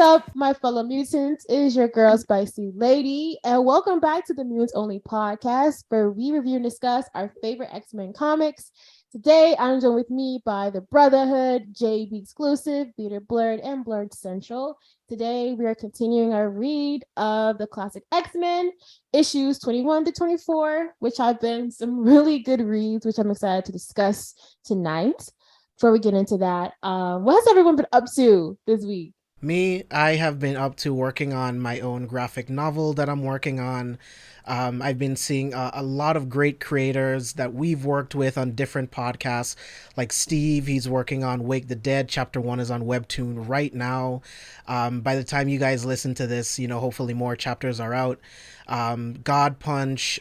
up, my fellow mutants? It is your girl, Spicy Lady, and welcome back to the Mutants Only podcast, where we review and discuss our favorite X-Men comics. Today, I'm joined with me by the Brotherhood, JB Exclusive, Theater Blurred, and Blurred Central. Today, we are continuing our read of the classic X-Men, issues 21 to 24, which have been some really good reads, which I'm excited to discuss tonight. Before we get into that, what has everyone been up to this week? Me, I have been up to working on my own graphic novel that I'm working on. I've been seeing a lot of great creators that we've worked with on different podcasts, like Steve. He's working on Wake the Dead. Chapter 1 is on Webtoon right now. By the time you guys listen to this, hopefully more chapters are out. God Punch,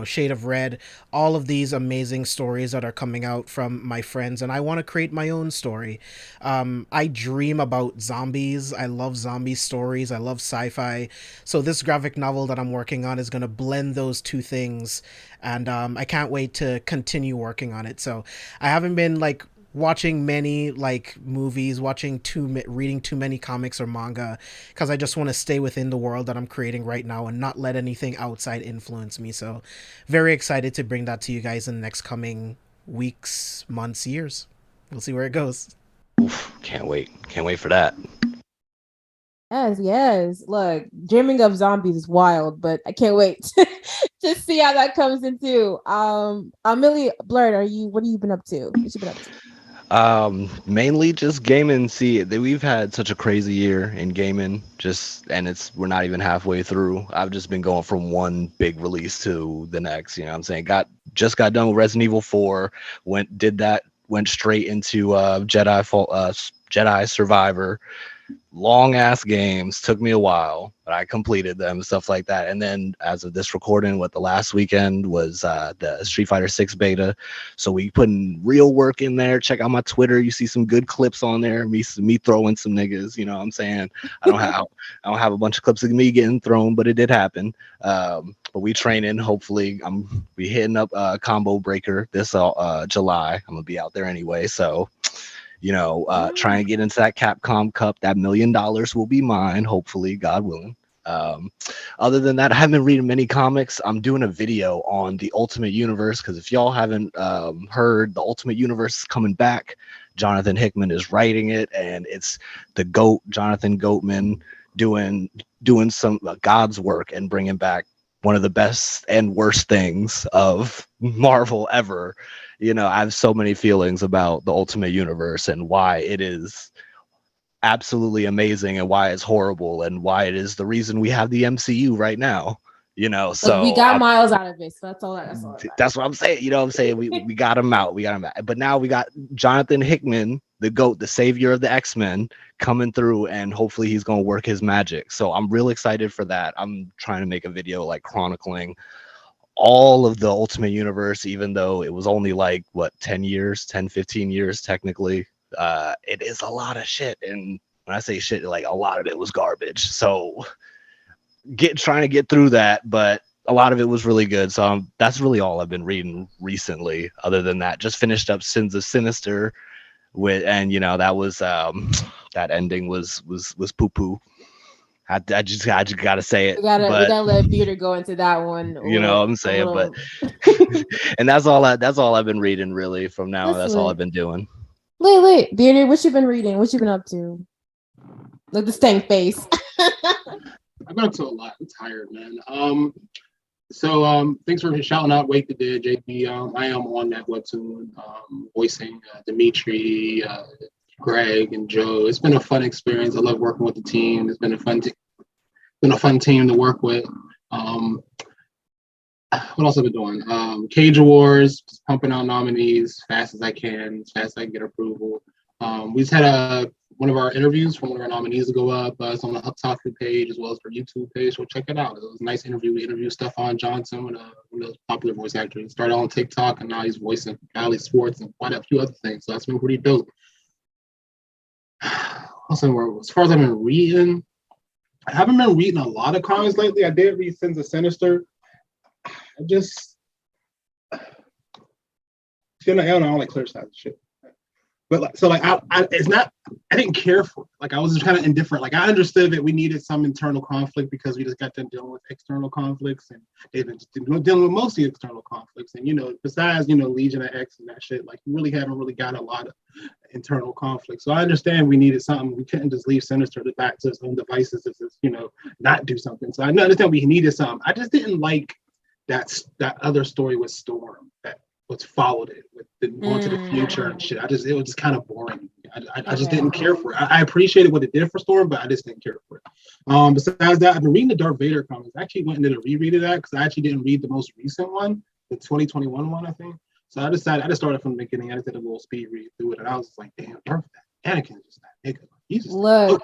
Shade of Red, all of these amazing stories that are coming out from my friends, and I want to create my own story. I dream about zombies. I love zombie stories. I love sci-fi. So this graphic novel that I'm working on is going to blend those two things, and I can't wait to continue working on it. So I haven't been watching many movies, reading too many comics or manga, because I just want to stay within the world that I'm creating right now and not let anything outside influence me. So very excited to bring that to you guys in the next coming weeks, months, years. We'll see where it goes. Oof, can't wait. Can't wait for that. Yes. Look, dreaming of zombies is wild, but I can't wait to see how that comes into. Millie Blurred, what have you been up to? What you been up to? Mainly just gaming. See, we've had such a crazy year in gaming, and we're not even halfway through. I've just been going from one big release to the next. You know what I'm saying? Got done with Resident Evil 4, went straight into Jedi Survivor. Long ass games, took me a while, but I completed them, stuff like that. And then as of this recording, the last weekend was the Street Fighter 6 beta. So we putting real work in there. Check out my Twitter. You see some good clips on there. Me throwing some niggas. You know what I'm saying? I don't have a bunch of clips of me getting thrown, but it did happen. But we training. Hopefully, we hitting up Combo Breaker this July. I'm gonna be out there anyway. So try and get into that Capcom Cup. That $1,000,000 will be mine, hopefully, God willing. Other than that, I haven't been reading many comics. I'm doing a video on the Ultimate Universe, because if y'all haven't heard, the Ultimate Universe is coming back. Jonathan Hickman is writing it, and it's the GOAT, Jonathan Goatman, doing some God's work and bringing back one of the best and worst things of Marvel ever. I have so many feelings about the Ultimate Universe and why it is absolutely amazing and why it's horrible and why it is the reason we have the MCU right now. Look, we So got Miles out of it, so that's what I'm saying. What I'm saying. We got him out. We got him out. But now we got Jonathan Hickman, the GOAT, the savior of the X-Men, coming through, and hopefully he's gonna work his magic. So I'm real excited for that. I'm trying to make a video chronicling all of the Ultimate Universe, even though it was only 15 years technically. It is a lot of shit, and when I say shit, a lot of it was garbage. So trying to get through that, but a lot of it was really good. So that's really all I've been reading recently. Other than that, just finished up Sins of Sinister and that was that ending was poo poo. I just gotta say it, we gotta but let Theater go into that one you know what I'm a saying. But little. and that's all I've been reading really from now. That's That's all I've lit. been doing. Lit. Theater, what you been reading? What you been up to? Look, the stank face. I've been up to a lot. I'm tired, man. Thanks for shouting out Wake the Dead, JP. I am on that webtoon, voicing Dimitri, Greg, and Joe. It's been a fun experience. I love working with the team. It's been a fun team to work with. What else have I been doing? Cage Awards, just pumping out nominees as fast as I can, as fast as I can get approval. We just had one of our interviews from one of our nominees to go up. It's on the Hubtopic page as well as our YouTube page, so check it out. It was a nice interview. We interviewed Stefan Johnson, one of those popular voice actors. He started on TikTok, and now he's voicing Cali Sports and quite a few other things, so that's been pretty dope. Also, as far as I've been reading, I haven't been reading a lot of comics lately. I did read Sins of Sinister. I just I don't like clear side shit. But it's not. I didn't care for it. Like I was just kind of indifferent. Like I understood that we needed some internal conflict because we just got done dealing with external conflicts, and they've been just dealing with mostly external conflicts. And besides Legion of X and that shit, like we really haven't really got a lot of internal conflict. So I understand we needed something. We couldn't just leave Sinister back to his own devices to just not do something. So I understand we needed something. I just didn't like that other story with Storm that what's followed it with going to the future and shit. It was just kind of boring. I just didn't care for it. I appreciated what it did for Storm, but I just didn't care for it. Besides that, I've been reading the Darth Vader comics. I actually went and did a reread of that because I actually didn't read the most recent one, the 2021 one, I think. So I just started from the beginning. I just did a little speed read through it, and I was just like, damn, Darth Anakin is just that nigga. He's just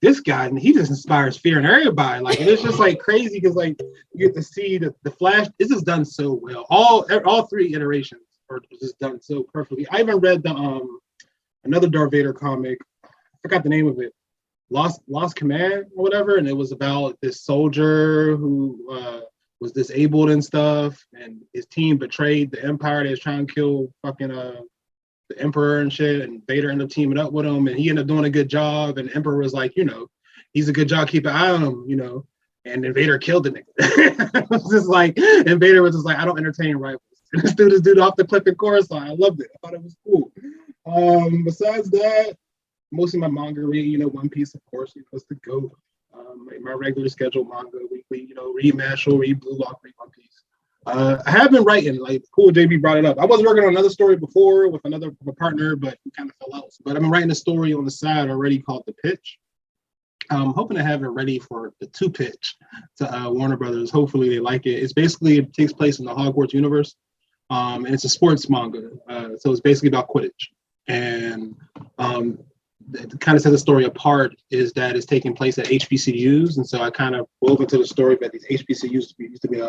this guy, and he just inspires fear in everybody. Like, and it's just like crazy because like you get to see the Flash. This is done so well. All three iterations are just done so perfectly. I even read the another Darth Vader comic. I forgot the name of it. Lost Command or whatever, and it was about this soldier who was disabled and stuff, and his team betrayed the Empire. They was trying to kill fucking the Emperor and shit, and Vader ended up teaming up with him, and he ended up doing a good job. And the Emperor was like, he's a good job, keep an eye on him, And then Vader killed the nigga. It was just like, and Vader was just like, I don't entertain rivals. And this dude off the cliff in Coruscant. I loved it. I thought it was cool. Besides that, mostly my manga reading, One Piece, of course, is the GOAT. My regular scheduled manga weekly, read Mashal, read Blue Lock, read One Piece. I have been writing, like cool. JB brought it up. I was working on another story before with a partner, but we kind of fell out. But I've been writing a story on the side already called The Pitch. I'm hoping to have it ready for the 2 pitch to Warner Brothers. Hopefully they like it. It takes place in the Hogwarts universe, and it's a sports manga. So it's basically about Quidditch. And it kind of sets the story apart is that it's taking place at HBCUs, and so I kind of wove into the story that these HBCUs used to be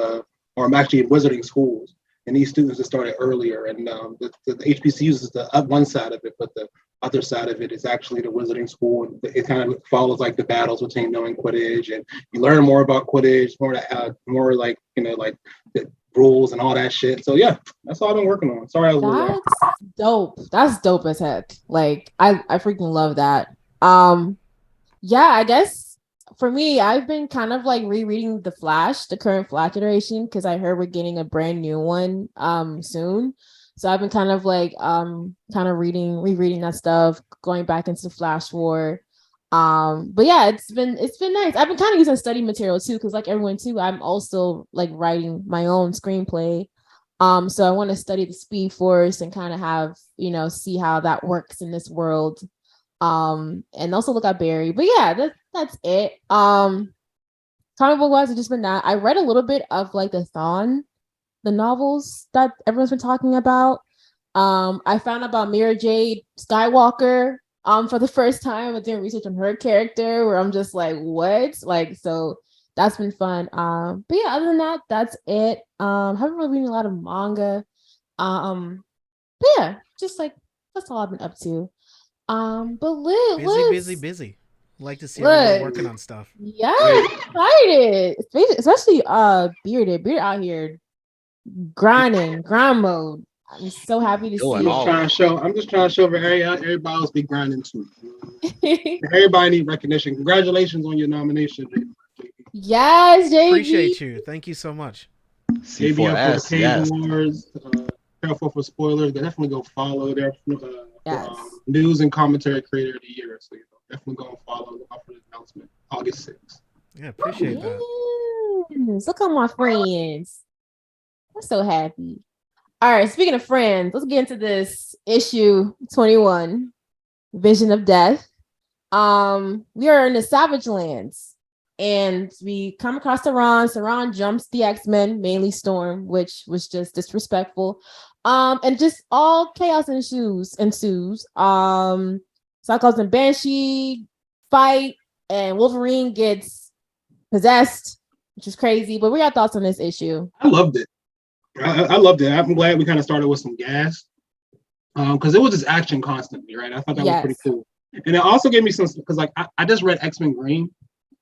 or I'm actually in wizarding schools, and these students that started earlier, and the HBCUs is the one side of it, but the other side of it is actually the wizarding school, and it kind of follows like the battles between knowing Quidditch, and you learn more about Quidditch, more like like the rules and all that shit. So yeah, that's all I've been working on. Sorry, I was that's dope. That's dope as heck. Like I freaking love that. Yeah, I guess for me, I've been kind of like rereading the current Flash iteration, because I heard we're getting a brand new one soon. So I've been kind of like rereading that stuff, going back into Flash War. But yeah, it's been nice. I've been kind of using study material too, because like everyone too, I'm also like writing my own screenplay. So I want to study the Speed Force and kind of have, see how that works in this world. And also look at Barry. But yeah, that's it. Comic book wise, it's just been that. I read a little bit of like the novels that everyone's been talking about. I found out about Mira Jade Skywalker for the first time. I doing research on her character where I'm just like, what? Like, so that's been fun. But yeah, other than that, that's it. Haven't really read a lot of manga. But yeah, just like that's all I've been up to. But Busy. Like to see Look. everyone working on stuff. Yeah, I'm excited. Especially Bearded out here grinding, grind mode. I'm so happy to see. I'm just trying to show everybody else be grinding too. Everybody need recognition. Congratulations on your nomination, JB. Yes, JB. Appreciate you. Thank you so much. C4S, for the Cage Wars. Careful for spoilers. Definitely go follow their news and commentary creator of the year. So definitely go and follow. Look out for the announcement August 6th. Yeah, appreciate that. Look at my friends. I'm so happy. All right, speaking of friends, let's get into this issue 21, Vision of Death. We are in the Savage Lands, and we come across Saran. Saran jumps the X-Men, mainly Storm, which was just disrespectful. And just all chaos ensues. Cyclops and Banshee fight, and Wolverine gets possessed, which is crazy. But we got thoughts on this issue. I loved it. I loved it. I'm glad we kind of started with some gas, because it was just action constantly, right? I thought that was pretty cool. And it also gave me some, because like I just read X-Men Green,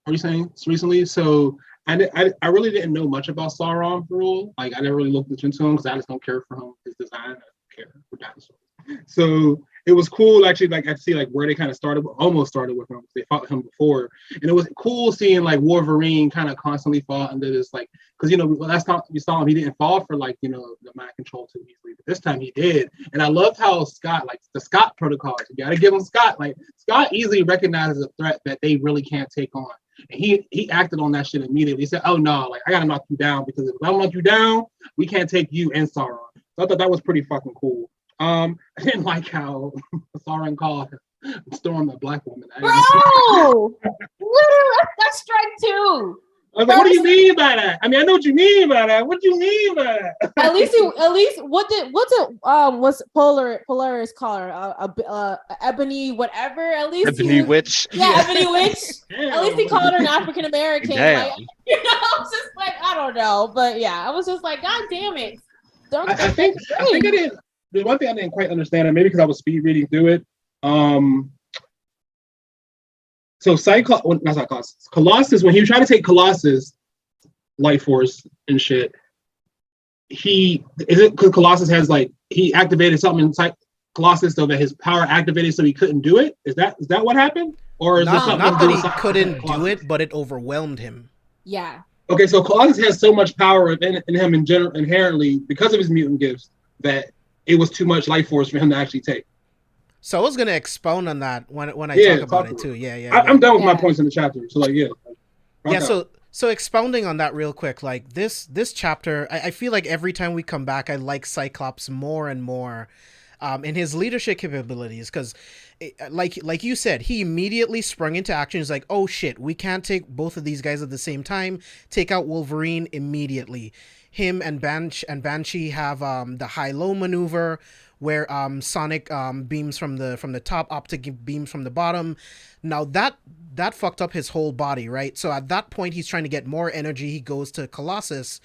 are you saying, recently? So I really didn't know much about Sauron for real. Like I never really looked into him because I just don't care for him, his design. I don't care for dinosaurs. So it was cool actually, like I see like where they kind of almost started with him. They fought him before, and it was cool seeing like Wolverine kind of constantly fall under this, like, because last time you saw him, he didn't fall for like the mind control too easily, but this time he did. And I loved how Scott, like the Scott protocols, you got to give him Scott. Like Scott easily recognizes a threat that they really can't take on. And he acted on that shit immediately. He said, "Oh no, like I gotta knock you down, because if I don't knock you down, we can't take you and Sauron." So I thought that was pretty fucking cool. I didn't like how Sauron called Storm a black woman. Bro, literally, that's strike two. I was like, what do you mean by that? I mean, I know what you mean by that. What do you mean by that? At least what's Polaris call her? Ebony whatever. At least Ebony Witch. Yeah, Ebony Witch. At least he called her an African American. Like, I was just like, I don't know, but yeah, I was just like, God damn it. I think I didn't. The one thing I didn't quite understand, and maybe because I was speed reading through it. So Colossus, when he was trying to take Colossus life force and shit, because Colossus has like, he activated something inside Colossus so that his power activated so he couldn't do it? Is that what happened? Or is not that he couldn't do it, but it overwhelmed him. Yeah. Okay, so Colossus has so much power in him in general, inherently, because of his mutant gifts, that it was too much life force for him to actually take. So I was gonna expound on that when I talk about it too. Yeah. I'm done with my points in the chapter. So like, So expounding on that real quick, like this chapter, I feel like every time we come back, I like Cyclops more and more, in his leadership capabilities, because, like you said, he immediately sprung into action. He's like, oh shit, we can't take both of these guys at the same time. Take out Wolverine immediately. Him and Banshee have the high-low maneuver, where Sonic beams from the top, Optic beams from the bottom. Now that fucked up his whole body, right? So at that point, he's trying to get more energy. He goes to Colossus,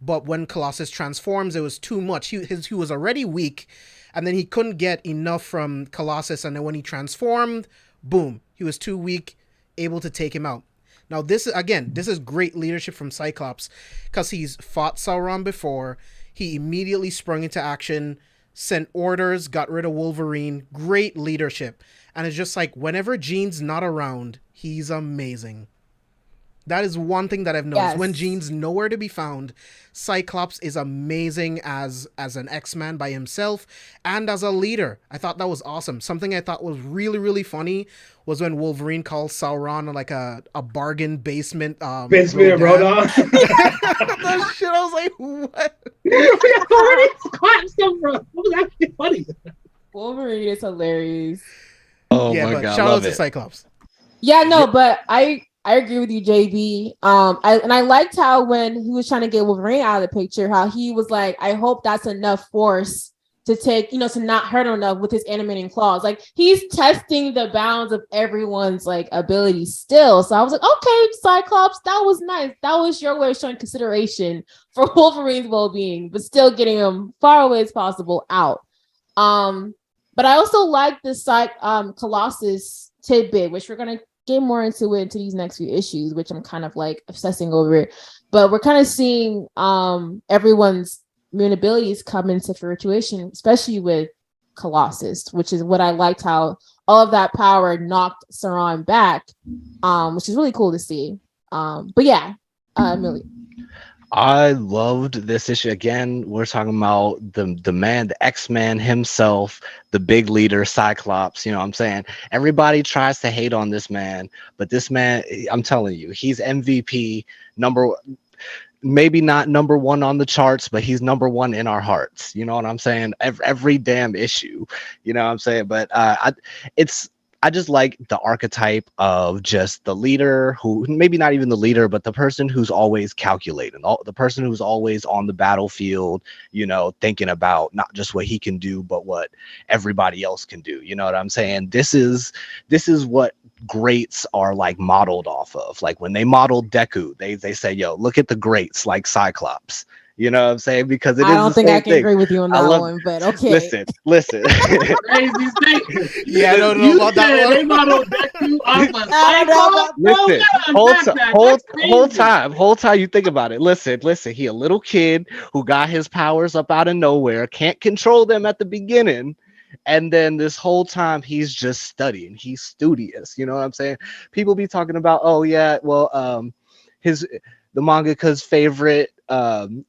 but when Colossus transforms, it was too much. He was already weak, and then he couldn't get enough from Colossus, and then when he transformed, boom, he was too weak, able to take him out. Now this is great leadership from Cyclops, because he's fought Sauron before. He immediately sprung into action, sent orders, got rid of Wolverine. Great leadership. And it's just like, whenever Jean's not around, he's amazing. That is one thing that I've noticed. Yes. When Jean's nowhere to be found, Cyclops is amazing as an X-Man by himself and as a leader. I thought that was awesome. Something I thought was really, really funny was when Wolverine calls Sauron like a bargain basement Rodan. That shit, I was like, what? What was actually funny? Wolverine is hilarious. Oh yeah, my God, shout out to Cyclops. Yeah, no, but I agree with you, JB. I liked how when he was trying to get Wolverine out of the picture, how he was like, I hope that's enough force to take, to not hurt him enough with his animating claws. Like, he's testing the bounds of everyone's like ability still. So I was like, okay, Cyclops, that was nice. That was your way of showing consideration for Wolverine's well-being, but still getting him far away as possible out. But I also like the Colossus tidbit, which we're gonna get more into these next few issues, which I'm kind of like obsessing over it. But we're kind of seeing everyone's mutant abilities come into fruition, especially with Colossus, which is what I liked, how all of that power knocked Sauron back, which is really cool to see. But yeah, Millie. I loved this issue. Again, we're talking about the man, the X-Man himself, the big leader, Cyclops. You know what I'm saying? Everybody tries to hate on this man, but this man, I'm telling you, he's MVP, maybe not number one on the charts, but he's number one in our hearts. You know what I'm saying? Every damn issue, you know what I'm saying? But I just like the archetype of just the leader, who maybe not even the leader, but the person who's always calculating, the person who's always on the battlefield, thinking about not just what he can do, but what everybody else can do. You know what I'm saying? This is what greats are like modeled off of. Like when they modeled Deku, they say, yo, look at the greats like Cyclops. You know what I'm saying? Because I don't think I can agree with you on that one, but okay. Listen. Crazy statement. Yeah, I don't know about that one. They modeled Deku off Listen, whole time you think about it. Listen, he a little kid who got his powers up out of nowhere, can't control them at the beginning, And then this whole time he's just studying. He's studious. You know what I'm saying? People be talking about, oh yeah, well, his the mangaka's favorite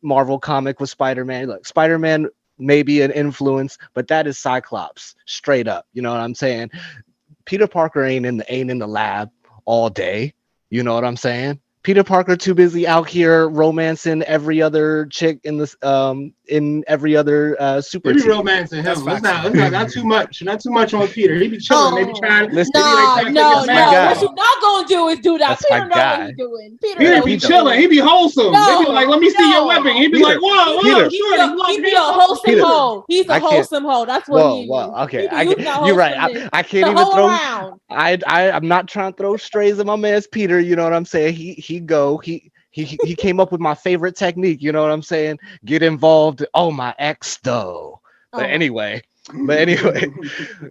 Marvel comic was Spider-Man. Look, Spider-Man may be an influence, but that is Cyclops, straight up. You know what I'm saying? Peter Parker ain't in the lab all day. You know what I'm saying? Peter Parker too busy out here romancing every other chick in every other super They be team. romancing That's him. Let's facts, not, though. let's not, not too much. Not too much on Peter. He be chilling. They be trying. Oh, Listen, They be like no, trying to take no, his that's my mask no. What guy. you off. not gonna do is do that. That's my Peter know what guy. he doing. Peter Yeah, Peter know what he be he know. chilling. He doing. be wholesome. They be like, No, let me see your no. weapon. He be like, Peter, whoa, whoa, Peter, shorty, wash He be a hands off the wholesome Peter. sword. hoe. He's a I can't. wholesome hoe. That's what Whoa, he whoa. is. Okay, He be using that you're right. wholesomeness I can't to even hoe throw. around. I'm not trying to throw strays at my man's Peter. You know what I'm saying? He came up with my favorite technique. You know what I'm saying? Get involved. Oh, my ex though. Oh But my. anyway, but anyway,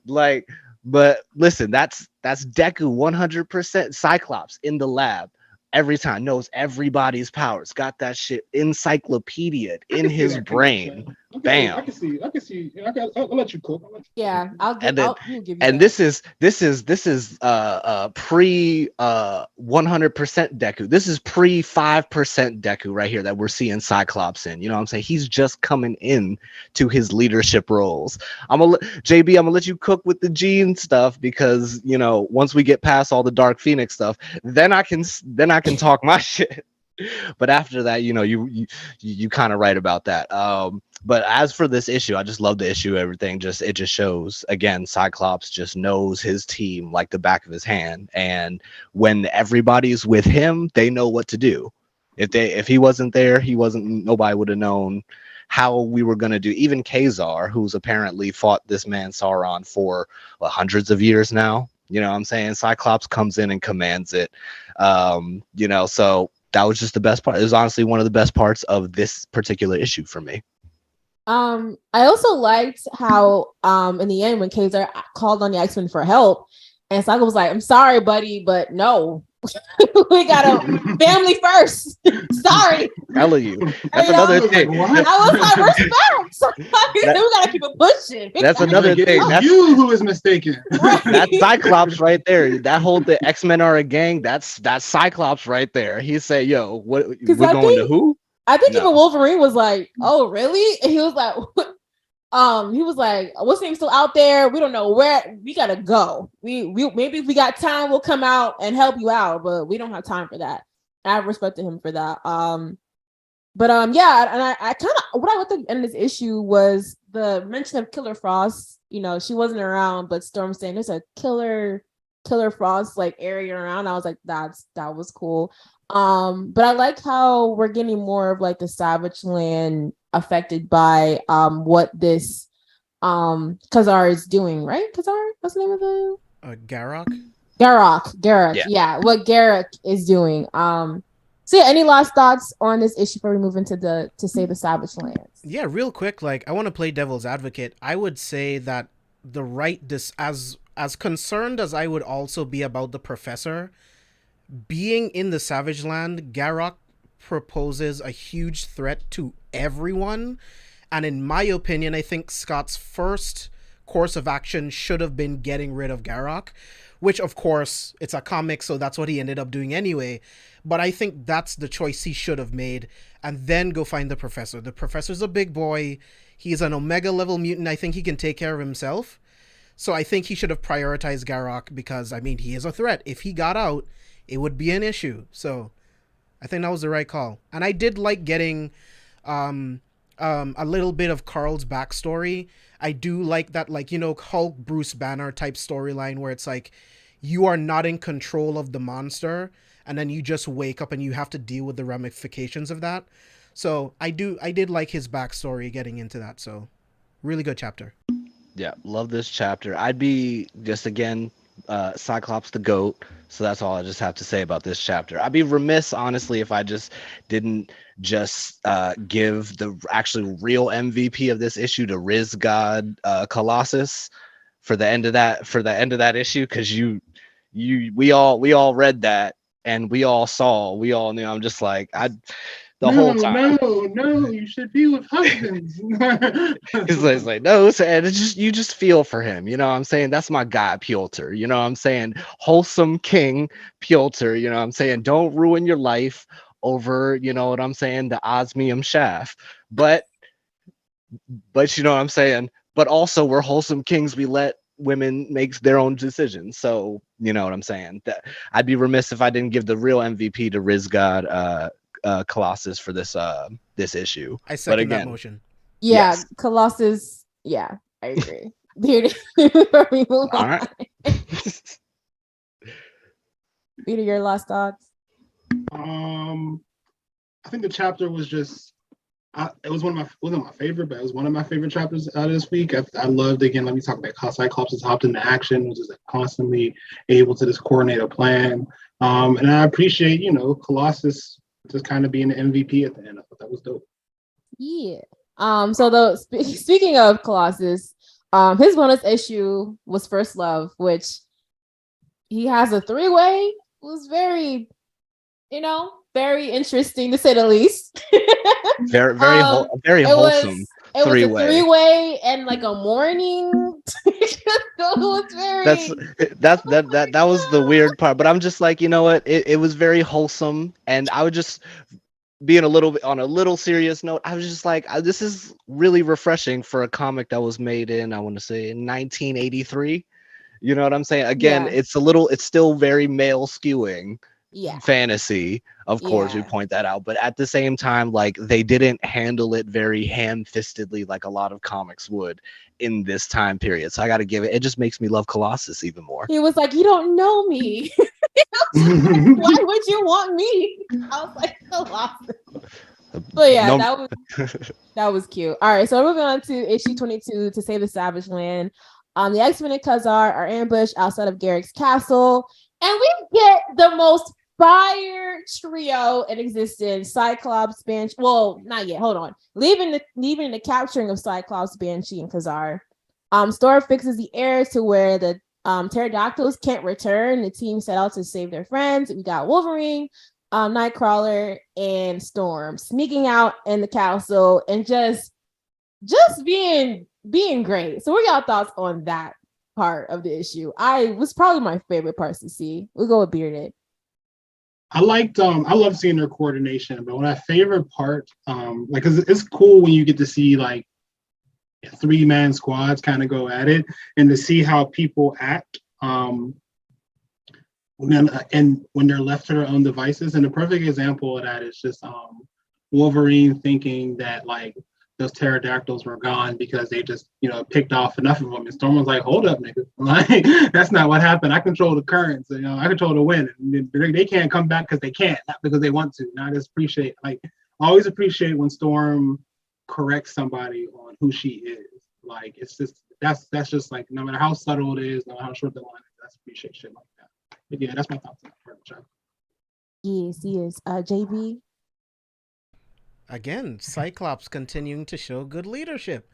like, but listen, that's Deku 100% Cyclops in the lab. Every time knows everybody's powers. Got that shit encyclopedia I in can see his that connection. brain. I can see. I Bam. can see. I can see. I'll let you cook. Yeah, And then we'll give you and that. this is pre 100% Deku. This is pre 5% Deku right here that we're seeing Cyclops in. You know what I'm saying? He's just coming in to his leadership roles. JB, I'm gonna let you cook with the gene stuff because once we get past all the Dark Phoenix stuff, then I can talk my shit. But after that, you kind of right about that. But as for this issue, I just love the issue. Everything it just shows again. Cyclops just knows his team like the back of his hand, and when everybody's with him, they know what to do. If he wasn't there, he wasn't. Nobody would have known how we were gonna do. Even Kazar, who's apparently fought this man Sauron for hundreds of years now. You know what I'm saying? Cyclops comes in and commands it. So that was just the best part. It was honestly one of the best parts of this particular issue for me. I also liked how in the end when Kaiser called on the X-Men for help, and Cycle was like, "I'm sorry, buddy, but no, we gotta family first. Sorry." Telling you, that's And another was like, thing. what? I was like, respect. So, we That- gotta keep it pushing. that's He's another like, it thing. is That's you who is mistaken. that's Right. Cyclops right there. That whole the X-Men are a gang. That's Cyclops right there. He said, "Yo, what Because we're going to who?" I think No. even Wolverine was like, "Oh, really?" And he was like, he was like, "What's name still out there? We don't know where. We gotta go. We maybe if we got time, we'll come out and help you out, but we don't have time for that." I respected him for that. But yeah, and I kind of what I looked at in this issue was the mention of Killer Frost. She wasn't around, but Storm saying there's a Killer Frost like area around. I was like, that was cool. But I like how we're getting more of like the Savage Land affected by what this Khazar is doing, right? Khazar, what's the name of the Garrock. Garrock, Yeah. yeah, what Garrock is doing. So yeah, any last thoughts on this issue before we move into the Savage Lands? Yeah, real quick, like I want to play devil's advocate. I would say that as concerned as I would also be about the professor being in the Savage Land, Garrock proposes a huge threat to everyone. And in my opinion, I think Scott's first course of action should have been getting rid of Garrock, which of course it's a comic, so that's what he ended up doing anyway. But I think that's the choice he should have made, and then go find the professor. The professor's a big boy. He's an Omega level mutant. I think he can take care of himself. So I think he should have prioritized Garrock because, I mean, he is a threat. If he got out, it would be an issue. So I think that was the right call. And I did like getting a little bit of Carl's backstory. I do like that, like, Hulk Bruce Banner type storyline where it's like you are not in control of the monster and then you just wake up and you have to deal with the ramifications of that. So I did like his backstory getting into that. So really good chapter. Yeah, love this chapter. I'd be just again, Cyclops the goat. So that's all I just have to say about this chapter. I'd be remiss, honestly, if I just didn't just give the actually real MVP of this issue to Riz God Colossus for the end of that issue, because we all read that and we all knew. I'm just like the whole No, time. no, no, you should be with husbands. It's like no, and it's just you just feel for him. You know what I'm saying? That's my guy, Piotr. You know what I'm saying? Wholesome King Piotr. You know what I'm saying? Don't ruin your life over, you know what I'm saying, the osmium shaft. But you know what I'm saying? But also we're wholesome kings. We let women make their own decisions. So you know what I'm saying? That I'd be remiss if I didn't give the real MVP to Riz God Colossus for this issue. I But second that again, motion. Yeah, yes. Colossus. Yeah, I agree. Peter, before we move All on, right. Peter, your last thoughts. um, I think the chapter was just. It was one of my wasn't my favorite, but it was one of my favorite chapters out of this week. I loved again. Let me talk about how Cyclops has hopped into action, which is like constantly able to just coordinate a plan. And I appreciate Colossus just kind of being the MVP at the end. I thought that was dope. Yeah. So speaking of Colossus, his bonus issue was First Love, which he has a three-way. Was very, very interesting to say the least. Very, um, very it wholesome was it was a three-way. three-way and like a morning. It was That's very. that was the weird part. But I'm just like, you know what? It was very wholesome, and I would just being a little bit on a little serious note. I was just like, this is really refreshing for a comic that was made in, I want to say, in 1983. You know what I'm saying? Again, Yeah, it's still very male skewing yeah, fantasy, of course, we yeah. point that out, but at the same time, like they didn't handle it very ham-fistedly like a lot of comics would in this time period. So I got to give it just makes me love Colossus even more. He was like, "You don't know me. Why would you want me?" I was like, Colossus. But yeah, No. that was cute. All right, so moving on to issue 22 to save the Savage Land. The X-Men and Khazar are ambushed outside of Garrick's castle, and we get the most fire trio in existence. Cyclops, Banshee. Well, not yet. Hold on. Leaving the capturing of Cyclops, Banshee, and Khazar. Storm fixes the air to where the pterodactyls can't return. The team set out to save their friends. We got Wolverine, Nightcrawler, and Storm sneaking out in the castle and just being great. So, what are y'all thoughts on that part of the issue? I was probably my favorite parts to see. We'll go with Bearded. I love seeing their coordination, but my favorite part, like, cause it's cool when you get to see like three-man squads kind of go at it and to see how people act. And when they're left to their own devices. And the perfect example of that is just Wolverine thinking that like those pterodactyls were gone because they just picked off enough of them. And Storm was like, "Hold up, nigga! Like that's not what happened. I control the currents. I control the wind. And they can't come back because they can't, not because they want to." And I just appreciate I always appreciate when Storm corrects somebody on who she is. Like it's just that's just like no matter how subtle it is, no matter how short the line is, that's appreciate shit like that. But yeah, that's my thoughts on that part of the chapter. Yes. JB. Again, Cyclops continuing to show good leadership.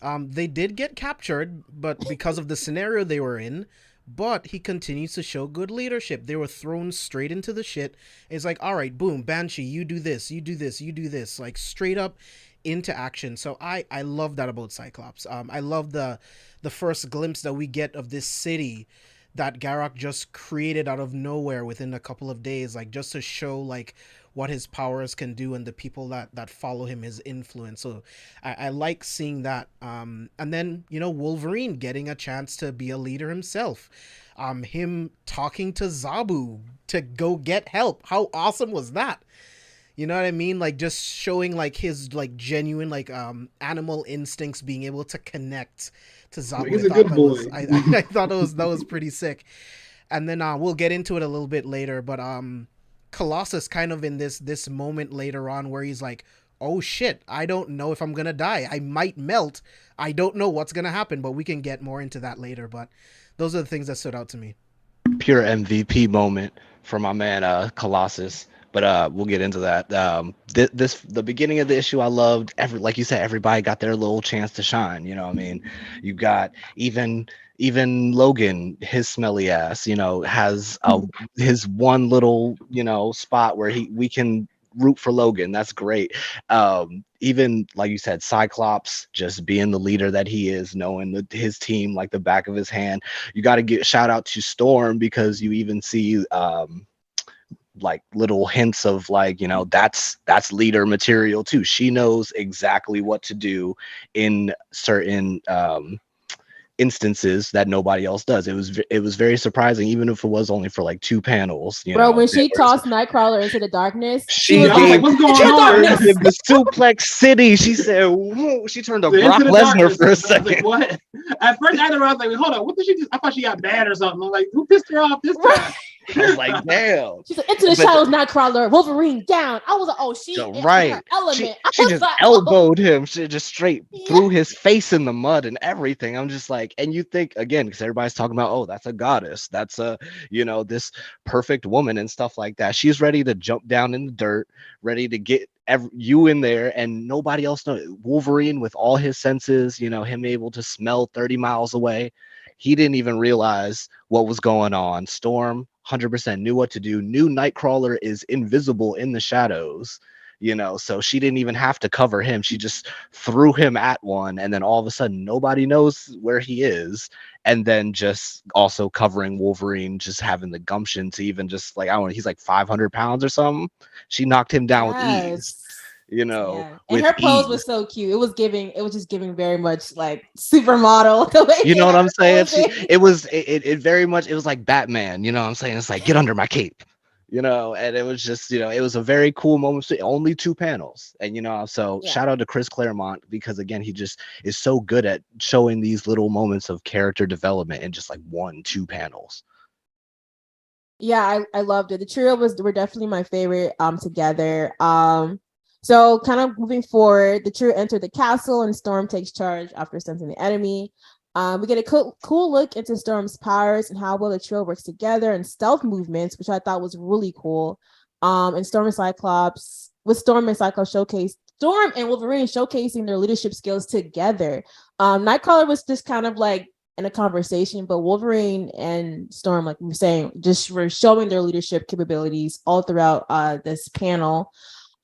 They did get captured, but because of the scenario they were in, but he continues to show good leadership. They were thrown straight into the shit. It's like, all right, boom, Banshee, you do this, you do this, you do this, like straight up into action. So I love that about Cyclops. I love the first glimpse that we get of this city that Garak just created out of nowhere within a couple of days, like just to show like what his powers can do and the people that follow him, his influence. So I like seeing that. And then Wolverine getting a chance to be a leader himself. Him talking to Zabu to go get help. How awesome was that? You know what I mean? Like just showing like his like genuine like animal instincts being able to connect to Zabu. He's a good boy. I thought that was pretty sick. And then we'll get into it a little bit later, but Colossus kind of in this moment later on where he's like, "Oh shit, I don't know if I'm going to die. I might melt. I don't know what's going to happen," but we can get more into that later, but those are the things that stood out to me. Pure MVP moment for my man Colossus. But we'll get into that. The beginning of the issue I loved. Like you said, everybody got their little chance to shine. You know what I mean? You got even Logan, his smelly ass, has his one little spot where we can root for Logan. That's great. Even like you said, Cyclops just being the leader that he is, knowing his team like the back of his hand. You got to get shout out to Storm, because you even see like little hints of like, that's leader material too. She knows exactly what to do in certain instances that nobody else does. It was very surprising, even if it was only for like 2 panels. Bro, when There she was, tossed Nightcrawler into the darkness, she she was Yeah, I was like, gave like, what's "Into going the on? turned darkness." him to Suplex City. She said, whoa. She turned to The Brock Into the Lesnar Darkness. for a I was like, second. what? At first, I was like, hold on, what did she just? I thought she got mad or something. I'm like, who pissed her off this Right. time? I was like, damn. She's like, "Into the But shadows, Nightcrawler, Wolverine down." I was like, "Oh, she so in her right. She element." I she was just like, "Oh, elbowed him. She just straight yeah, threw his face in the mud and everything. I'm just like, and you think again, because everybody's talking about, oh, that's a goddess. That's a, this perfect woman and stuff like that. She's ready to jump down in the dirt, ready to get you in there, and nobody else knows. Wolverine with all his senses, him able to smell 30 miles away. He didn't even realize what was going on. Storm 100% knew what to do, knew Nightcrawler is invisible in the shadows, so she didn't even have to cover him. She just threw him at one, and then all of a sudden nobody knows where he is. And then just also covering Wolverine, just having the gumption to even just like, I don't know, he's like 500 pounds or something. She knocked him down with ease, yes." Yeah, and with her pose ease. was so cute. It was just giving very much like supermodel the way You she know what had I'm her saying? posing. It very much, it was like Batman, you know what I'm saying? It's like, get under my cape, and it was just, it was a very cool moment. Only 2 panels. And so Yeah. shout out to Chris Claremont, because again, he just is so good at showing these little moments of character development in just like 1, 2 panels. Yeah, I loved it. The trio were definitely my favorite together. So kind of moving forward, the trio enter the castle and Storm takes charge after sensing the enemy. We get a cool look into Storm's powers and how well the trio works together and stealth movements, which I thought was really cool. And Storm and Cyclops showcase Storm and Wolverine showcasing their leadership skills together. Nightcrawler was just kind of like in a conversation, but Wolverine and Storm, like we were saying, just were showing their leadership capabilities all throughout this panel.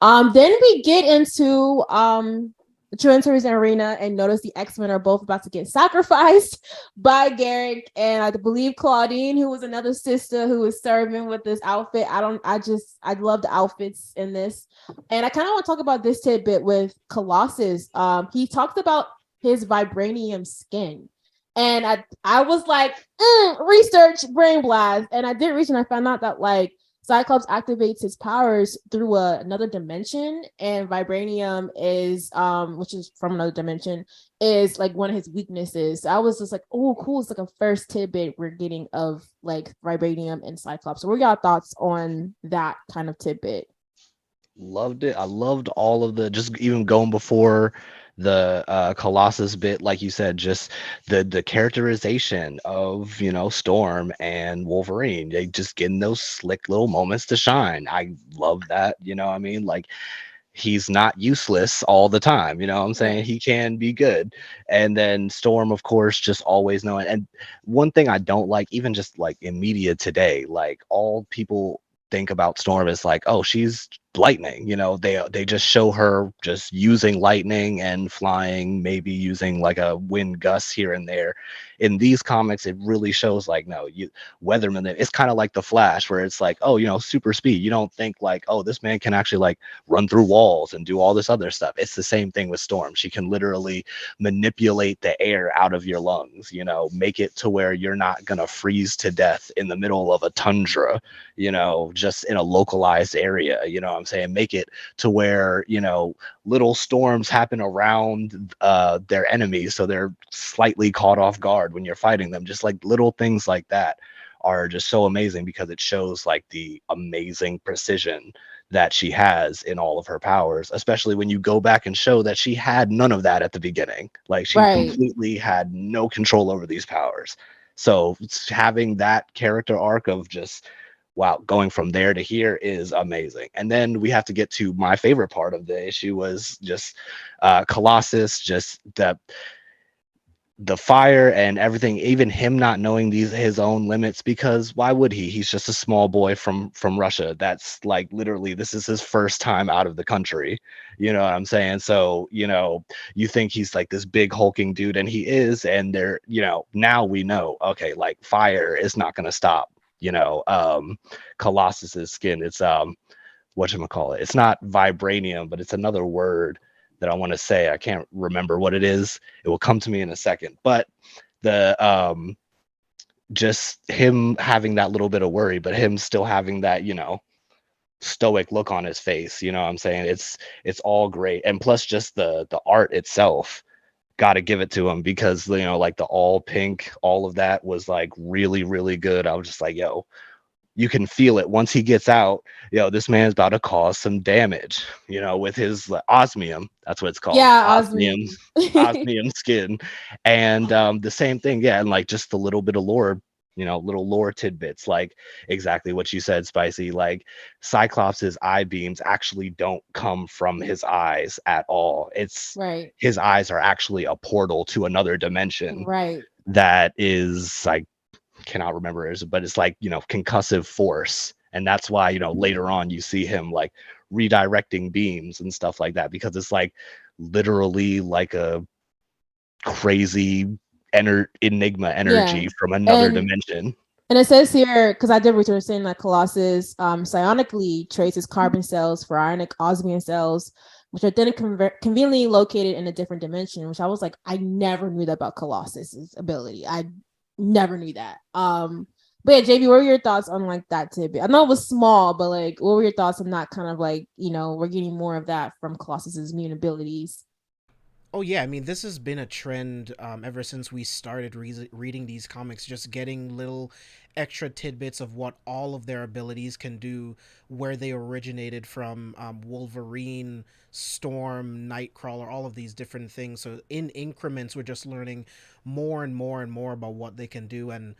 Then we get into the Trinity's arena and notice the X-Men are both about to get sacrificed by Garrick and I believe Claudine, who was another sister who was serving with this outfit. I love the outfits in this. And I kind of want to talk about this tidbit with Colossus. He talked about his vibranium skin. And I was like, research brain blast. And I did research and I found out that like Cyclops activates his powers through another dimension, and vibranium is, which is from another dimension, is like one of his weaknesses. So I was just like, oh, cool. It's like a first tidbit we're getting of like vibranium and Cyclops. So what are y'all thoughts on that kind of tidbit? Loved it. I loved all of the, just even going before the Colossus bit, like you said, just the characterization of Storm and Wolverine. They just getting those slick little moments to shine. I love that. What I mean, like, he's not useless all the time. What I'm saying, Right. he can be good. And then Storm, of course, just always knowing. And one thing I don't like, even just like in media today, like all people think about Storm is like, oh, she's lightning. They just show her just using lightning and flying, maybe using like a wind gust here and there. In these comics, it really shows like, no, Weatherman. It's kind of like the Flash, where it's like, oh, super speed. You don't think like, oh, this man can actually like run through walls and do all this other stuff. It's the same thing with Storm. She can literally manipulate the air out of your lungs, make it to where you're not gonna freeze to death in the middle of a tundra, just in a localized area. What I'm saying, make it to where little storms happen around their enemies, so they're slightly caught off guard when you're fighting them. Just like little things like that are just so amazing, because it shows like the amazing precision that she has in all of her powers, especially when you go back and show that she had none of that at the beginning. Like, she Right. completely had no control over these powers. So having that character arc of just, wow, going from there to here is amazing. And then we have to get to my favorite part of the issue, was just Colossus, just the fire and everything, even him not knowing these his own limits, because why would he? He's just a small boy from Russia. That's like literally this is his first time out of the country. You know what I'm saying? So, you think he's like this big hulking dude, and he is, and they're, now we know, okay, like fire is not gonna stop, Colossus's skin. It's whatchamacallit. It's not vibranium, but it's another word that I want to say. I can't remember what it is. It will come to me in a second. But the just him having that little bit of worry, but him still having that, stoic look on his face. You know what I'm saying? It's all great. And plus just the art itself. Got to give it to him because like the all pink, all of that was like really, really good. I was just like, yo, you can feel it once he gets out. This man's about to cause some damage, with his osmium. That's what it's called. Yeah, Osmium, Osmi. osmium skin. And the same thing. Yeah. And like just a little bit of lore, little lore tidbits, like exactly what you said, Spicy. Like Cyclops's eye beams actually don't come from his eyes at all. It's Right. his eyes are actually a portal to another dimension Right. that is like, cannot remember it, but it's like concussive force, and that's why later on you see him like redirecting beams and stuff like that, because it's like literally like a crazy enigma Yeah. energy from another And dimension. and it says here, because I did research saying that Colossus psionically traces carbon cells for ionic osmium cells, which are then conveniently located in a different dimension, which I was like, I never knew that about Colossus's ability. I never knew that. But yeah, JB, what were your thoughts on like that tidbit? I know it was small, but like, what were your thoughts on that kind of like, we're getting more of that from Colossus's immune abilities? Oh yeah, I mean this has been a trend ever since we started reading these comics, just getting little extra tidbits of what all of their abilities can do, where they originated from, Wolverine, Storm, Nightcrawler, all of these different things. So in increments, we're just learning more and more and more about what they can do, and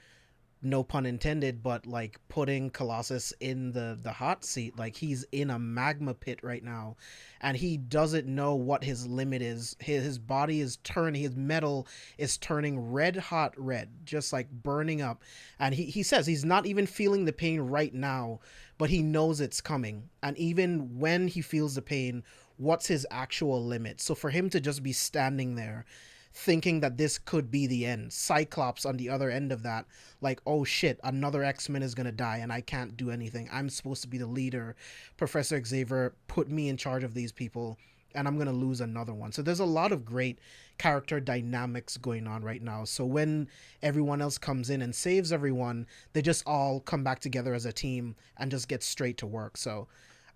no pun intended, but like putting Colossus in the hot seat. Like he's in a magma pit right now, and he doesn't know what his limit is. His body is turning, his metal is turning red hot red, just like burning up. And he says he's not even feeling the pain right now, but he knows it's coming. And even when he feels the pain, what's his actual limit? So for him to just be standing there thinking that this could be the end, Cyclops on the other end of that, like, oh shit, another X-Men is gonna die and I can't do anything. I'm supposed to be the leader. Professor Xavier put me in charge of these people and I'm gonna lose another one. So there's a lot of great character dynamics going on right now. So when everyone else comes in and saves everyone, they just all come back together as a team and just get straight to work. So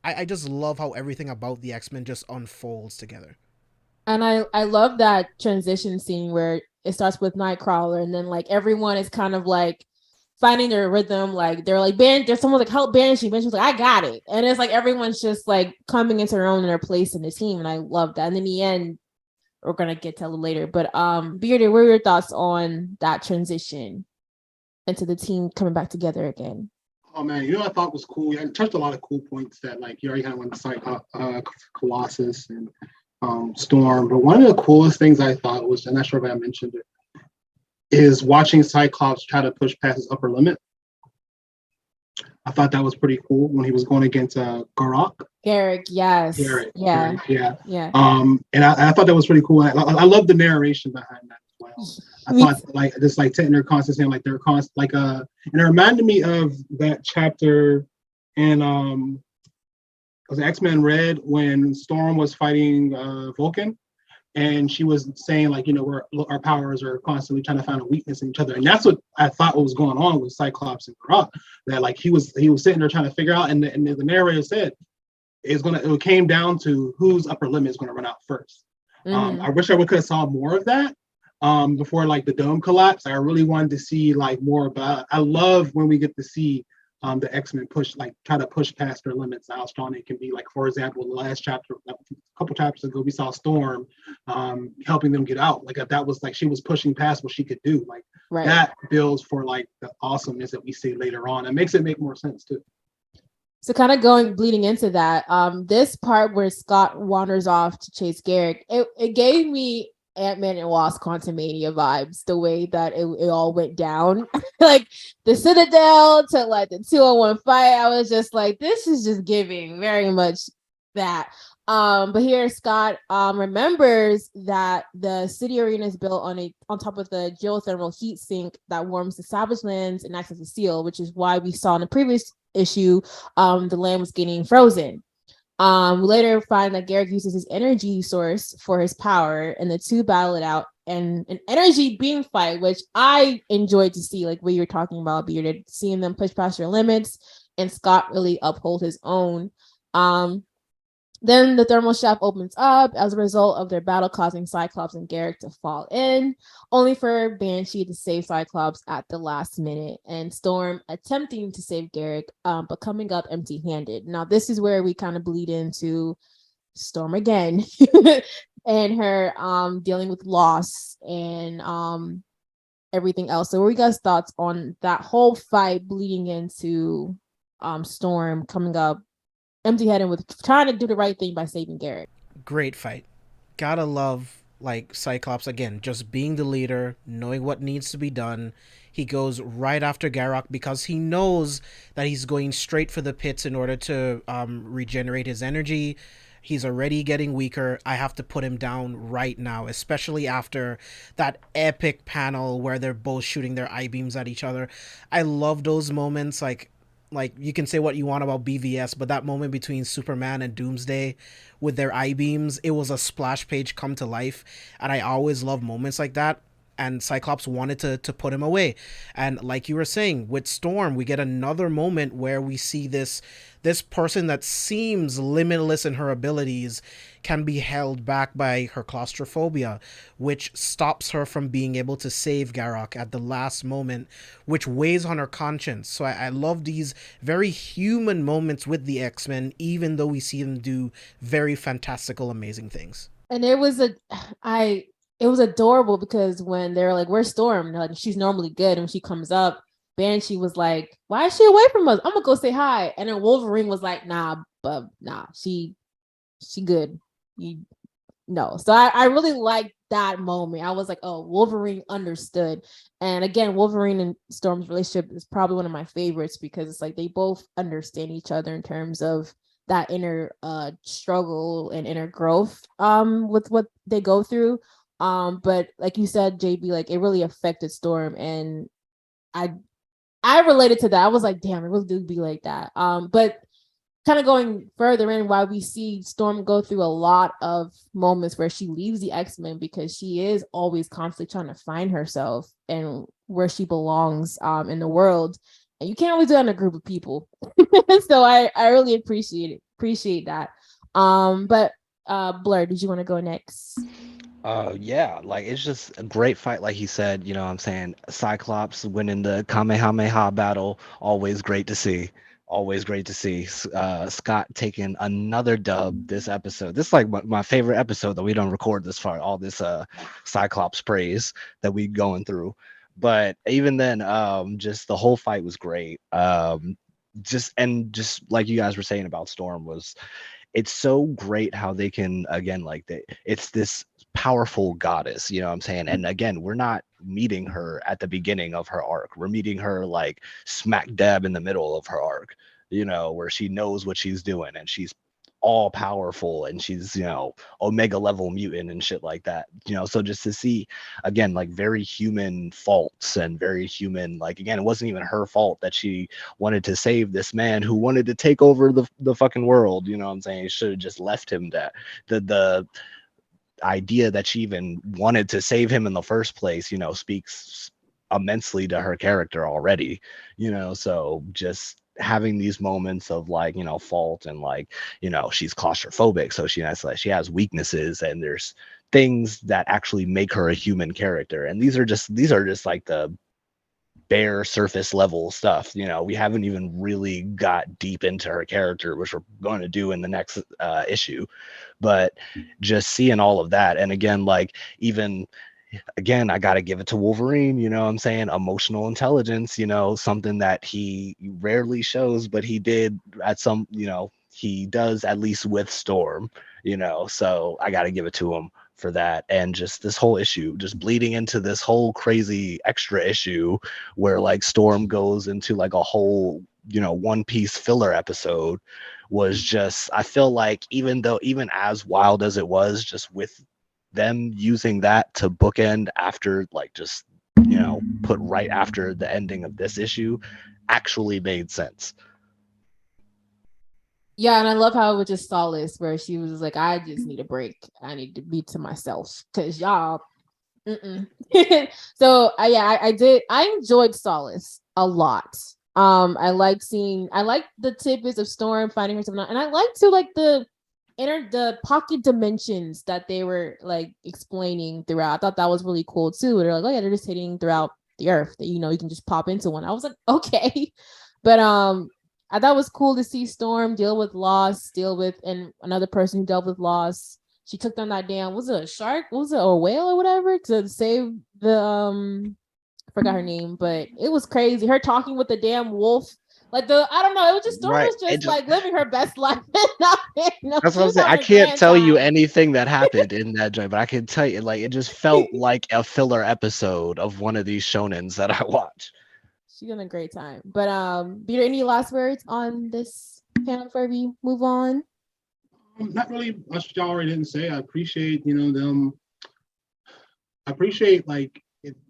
I just love how everything about the X-Men just unfolds together. And I love that transition scene where it starts with Nightcrawler and then like everyone is kind of like finding their rhythm. Like they're like, there's someone like help Banshee. Banshee's like, I got it. And it's like everyone's just like coming into their own in their place in the team. And I love that. And in the end, we're gonna get to it later. But Bearded, what are your thoughts on that transition into the team coming back together again? Oh man, I thought was cool. I touched a lot of cool points that like you already kind of went to cite Colossus and Storm. But one of the coolest things I thought was, I'm not sure if I mentioned it, is watching Cyclops try to push past his upper limit. I thought that was pretty cool when he was going against Garrick, yes. Garrett, yeah. Garrett, yeah. Yeah. And I thought that was pretty cool. I love the narration behind that as well. I thought like this like they're constantly saying like they're constant like and it reminded me of that chapter in was X-Men Red when Storm was fighting Vulcan, and she was saying like our powers are constantly trying to find a weakness in each other, and that's what I thought was going on with Cyclops and Grok. That like he was sitting there trying to figure out, and the narrator said it came down to whose upper limit is going to run out first. I wish we could have saw more of that before like the dome collapse. I really wanted to see like more about. I love when we get to see the X-Men try to push past their limits, how strong it can be. Like for example, in the last chapter, a couple chapters ago, we saw Storm helping them get out. Like that was like she was pushing past what she could do. Like that builds for like the awesomeness that we see later on. It makes it make more sense too. So kind of bleeding into that, this part where Scott wanders off to chase Garrick, it gave me Ant-Man and Wasp Quantumania vibes, the way that it all went down. Like the Citadel to like the 201 fight. I was just like, this is just giving very much that. But here Scott remembers that the city arena is built on top of the geothermal heat sink that warms the savage lands and acts as a seal, which is why we saw in the previous issue the land was getting frozen. We later find that Garrick uses his energy source for his power, and the two battle it out and an energy beam fight, which I enjoyed to see, like what you were talking about, Bearded, seeing them push past their limits, and Scott really uphold his own. Um, then the thermal shaft opens up as a result of their battle, causing Cyclops and Garrick to fall in, only for Banshee to save Cyclops at the last minute, and Storm attempting to save Garrick, but coming up empty-handed. Now, this is where we kind of bleed into Storm again and her dealing with loss and everything else. So, what are you guys' thoughts on that whole fight bleeding into Storm coming up empty-headed with trying to do the right thing by saving Garrick? Great fight. Gotta love like Cyclops again, just being the leader, knowing what needs to be done. He goes right after Garrock because he knows that he's going straight for the pits in order to regenerate his energy. He's already getting weaker. I have to put him down right now, especially after that epic panel where they're both shooting their eye beams at each other. I love those moments. Like you can say what you want about BVS, but that moment between Superman and Doomsday with their eye beams, it was a splash page come to life, and I always love moments like that. And Cyclops wanted to put him away, and like you were saying with Storm, we get another moment where we see this person that seems limitless in her abilities can be held back by her claustrophobia, which stops her from being able to save Garrock at the last moment, which weighs on her conscience. So I love these very human moments with the X-Men, even though we see them do very fantastical, amazing things. And it was adorable because when they were like, "Where's Storm?" And like, she's normally good, and when she comes up, Banshee was like, "Why is she away from us? I'm gonna go say hi." And then Wolverine was like, "Nah, but nah, she good. You no." So I really liked that moment. I was like, "Oh, Wolverine understood." And again, Wolverine and Storm's relationship is probably one of my favorites because it's like they both understand each other in terms of that inner struggle and inner growth with what they go through. But like you said, JB, like it really affected Storm, and I I related to that. I was like, damn, it really do be like that. But kind of going further in, why we see Storm go through a lot of moments where she leaves the X-Men because she is always constantly trying to find herself and where she belongs in the world. And you can't always do that in a group of people. So I really appreciate that. But Blur, did you want to go next? Yeah, like it's just a great fight, like he said, you know what I'm saying? Cyclops winning the Kamehameha battle, always great to see. Always great to see. Scott taking another dub this episode. This is like my favorite episode that we don't record this far, all this Cyclops praise that we going through. But even then, just the whole fight was great. Just like you guys were saying about Storm was it's so great how they can again it's this powerful goddess, you know what I'm saying? And again, we're not meeting her at the beginning of her arc. We're meeting her like smack dab in the middle of her arc, you know, where she knows what she's doing and she's all powerful and she's, you know, omega level mutant and shit like that, you know. So just to see again like very human faults and very human, like again, it wasn't even her fault that she wanted to save this man who wanted to take over the fucking world, you know what I'm saying? Should have just left him. That the idea that she even wanted to save him in the first place, you know, speaks immensely to her character already, you know. So just having these moments of like, you know, fault and like, you know, she's claustrophobic, so she has weaknesses and there's things that actually make her a human character. And these are just like the bare surface level stuff, you know. We haven't even really got deep into her character, which we're going to do in the next issue. But just seeing all of that, and again, like even again, I got to give it to Wolverine, you know what I'm saying? Emotional intelligence, you know, something that he rarely shows, but he did at some, you know, he does at least with Storm, you know, so I got to give it to him. for that. And just this whole issue just bleeding into this whole crazy extra issue where like Storm goes into like a whole, One Piece filler episode was just, I feel like even as wild as it was, just with them using that to bookend after like just put right after the ending of this issue actually made sense. Yeah, and I love how it was just Solace, where she was just like, I just need a break. I need to be to myself because y'all. So yeah, I did. I enjoyed Solace a lot. I like the tidbits of Storm finding herself, and I like to like the pocket dimensions that they were like explaining throughout. I thought that was really cool too. They're like, oh yeah, they're just hitting throughout the earth. That you can just pop into one. I was like, okay, but I thought it was cool to see Storm deal with loss, deal with and another person who dealt with loss. She took down that damn, was it a shark? Was it a whale or whatever to save the I forgot her name, but it was crazy. Her talking with the damn wolf. Like I don't know, it was just Storm Right. was just like living her best life. That's She what I'm was saying. I having a can't grand tell you time. anything that happened in that joint, but I can tell you, like, it just felt like a filler episode of one of these shonens that I watch. She's having a great time. But Peter, any last words on this panel before we move on? Not really much y'all already didn't say. I appreciate them. I appreciate like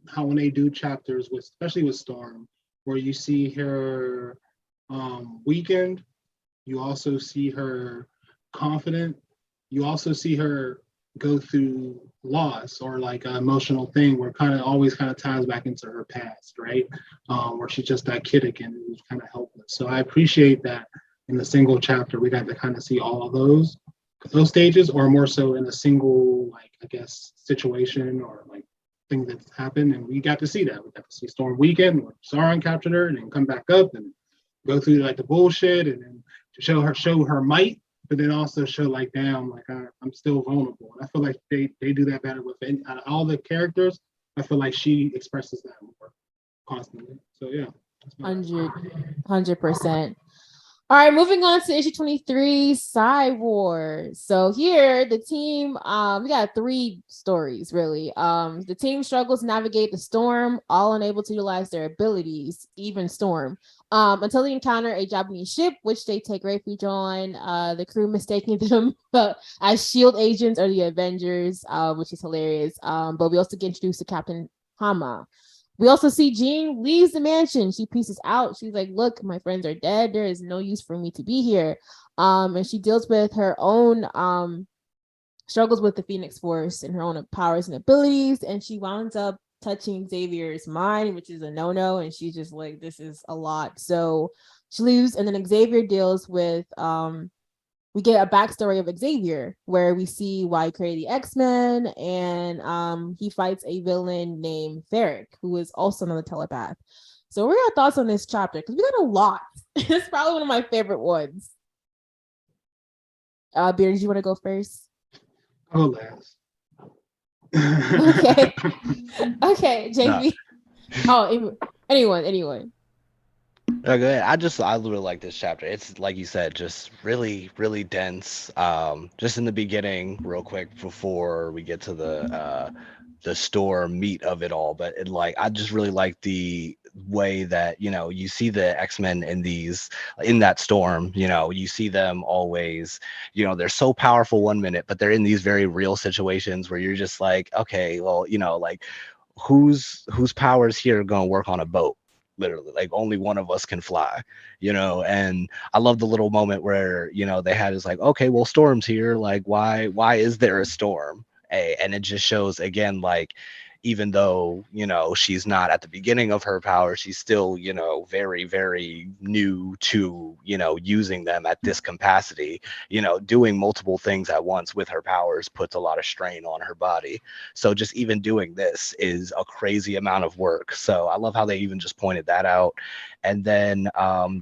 how when they do chapters with, especially with Storm, where you see her weakened, you also see her confident, you also see her go through loss or like an emotional thing where kind of always kind of ties back into her past, right? Where she's just that kid again who's kind of helpless. So I appreciate that in the single chapter we got to kind of see all of those stages, or more so in a single, like, I guess, situation or like thing that's happened, and we got to see that. We got to see Storm weekend where Sauron captured her and then come back up and go through like the bullshit, and then to show her might, but then also show like, damn, like I'm still vulnerable. And I feel like they do that better with out of all the characters. I feel like she expresses that more constantly. So yeah, that's my 100%. All right, moving on to issue 23, Side Wars. So here the team, we got 3 stories really. The team struggles to navigate the storm, all unable to utilize their abilities, even Storm, until they encounter a Japanese ship, which they take refuge on. The crew mistaking them as shield agents or the Avengers, which is hilarious. But we also get introduced to Captain Hama. We also see Jean leaves the mansion. She pieces out. She's like, look, my friends are dead. There is no use for me to be here. And she deals with her own struggles with the Phoenix Force and her own powers and abilities. And she winds up touching Xavier's mind, which is a no-no. And she's just like, this is a lot. So she leaves, and then Xavier deals with we get a backstory of Xavier where we see why he created the X-Men, and he fights a villain named Theric, who is also another telepath. So what are your thoughts on this chapter? Because we got a lot. It's probably one of my favorite ones. Beard, you want to go first? I'll go last. Okay. Okay, No. JB. Oh, anyone. No, go ahead. I really like this chapter. It's like you said, just really, really dense. Just in the beginning, real quick before we get to the store meat of it all. But I just really like the way that you see the X-Men in that storm. You see them always. They're so powerful one minute, but they're in these very real situations where you're just like, okay, well, like whose powers here are gonna work on a boat? Literally, like only one of us can fly. And I love the little moment where they had is like, okay, well, Storm's here, like why is there a storm? And it just shows again, like, even though she's not at the beginning of her power, she's still very, very new to using them at this capacity. Doing multiple things at once with her powers puts a lot of strain on her body. So just even doing this is a crazy amount of work. So I love how they even just pointed that out. And then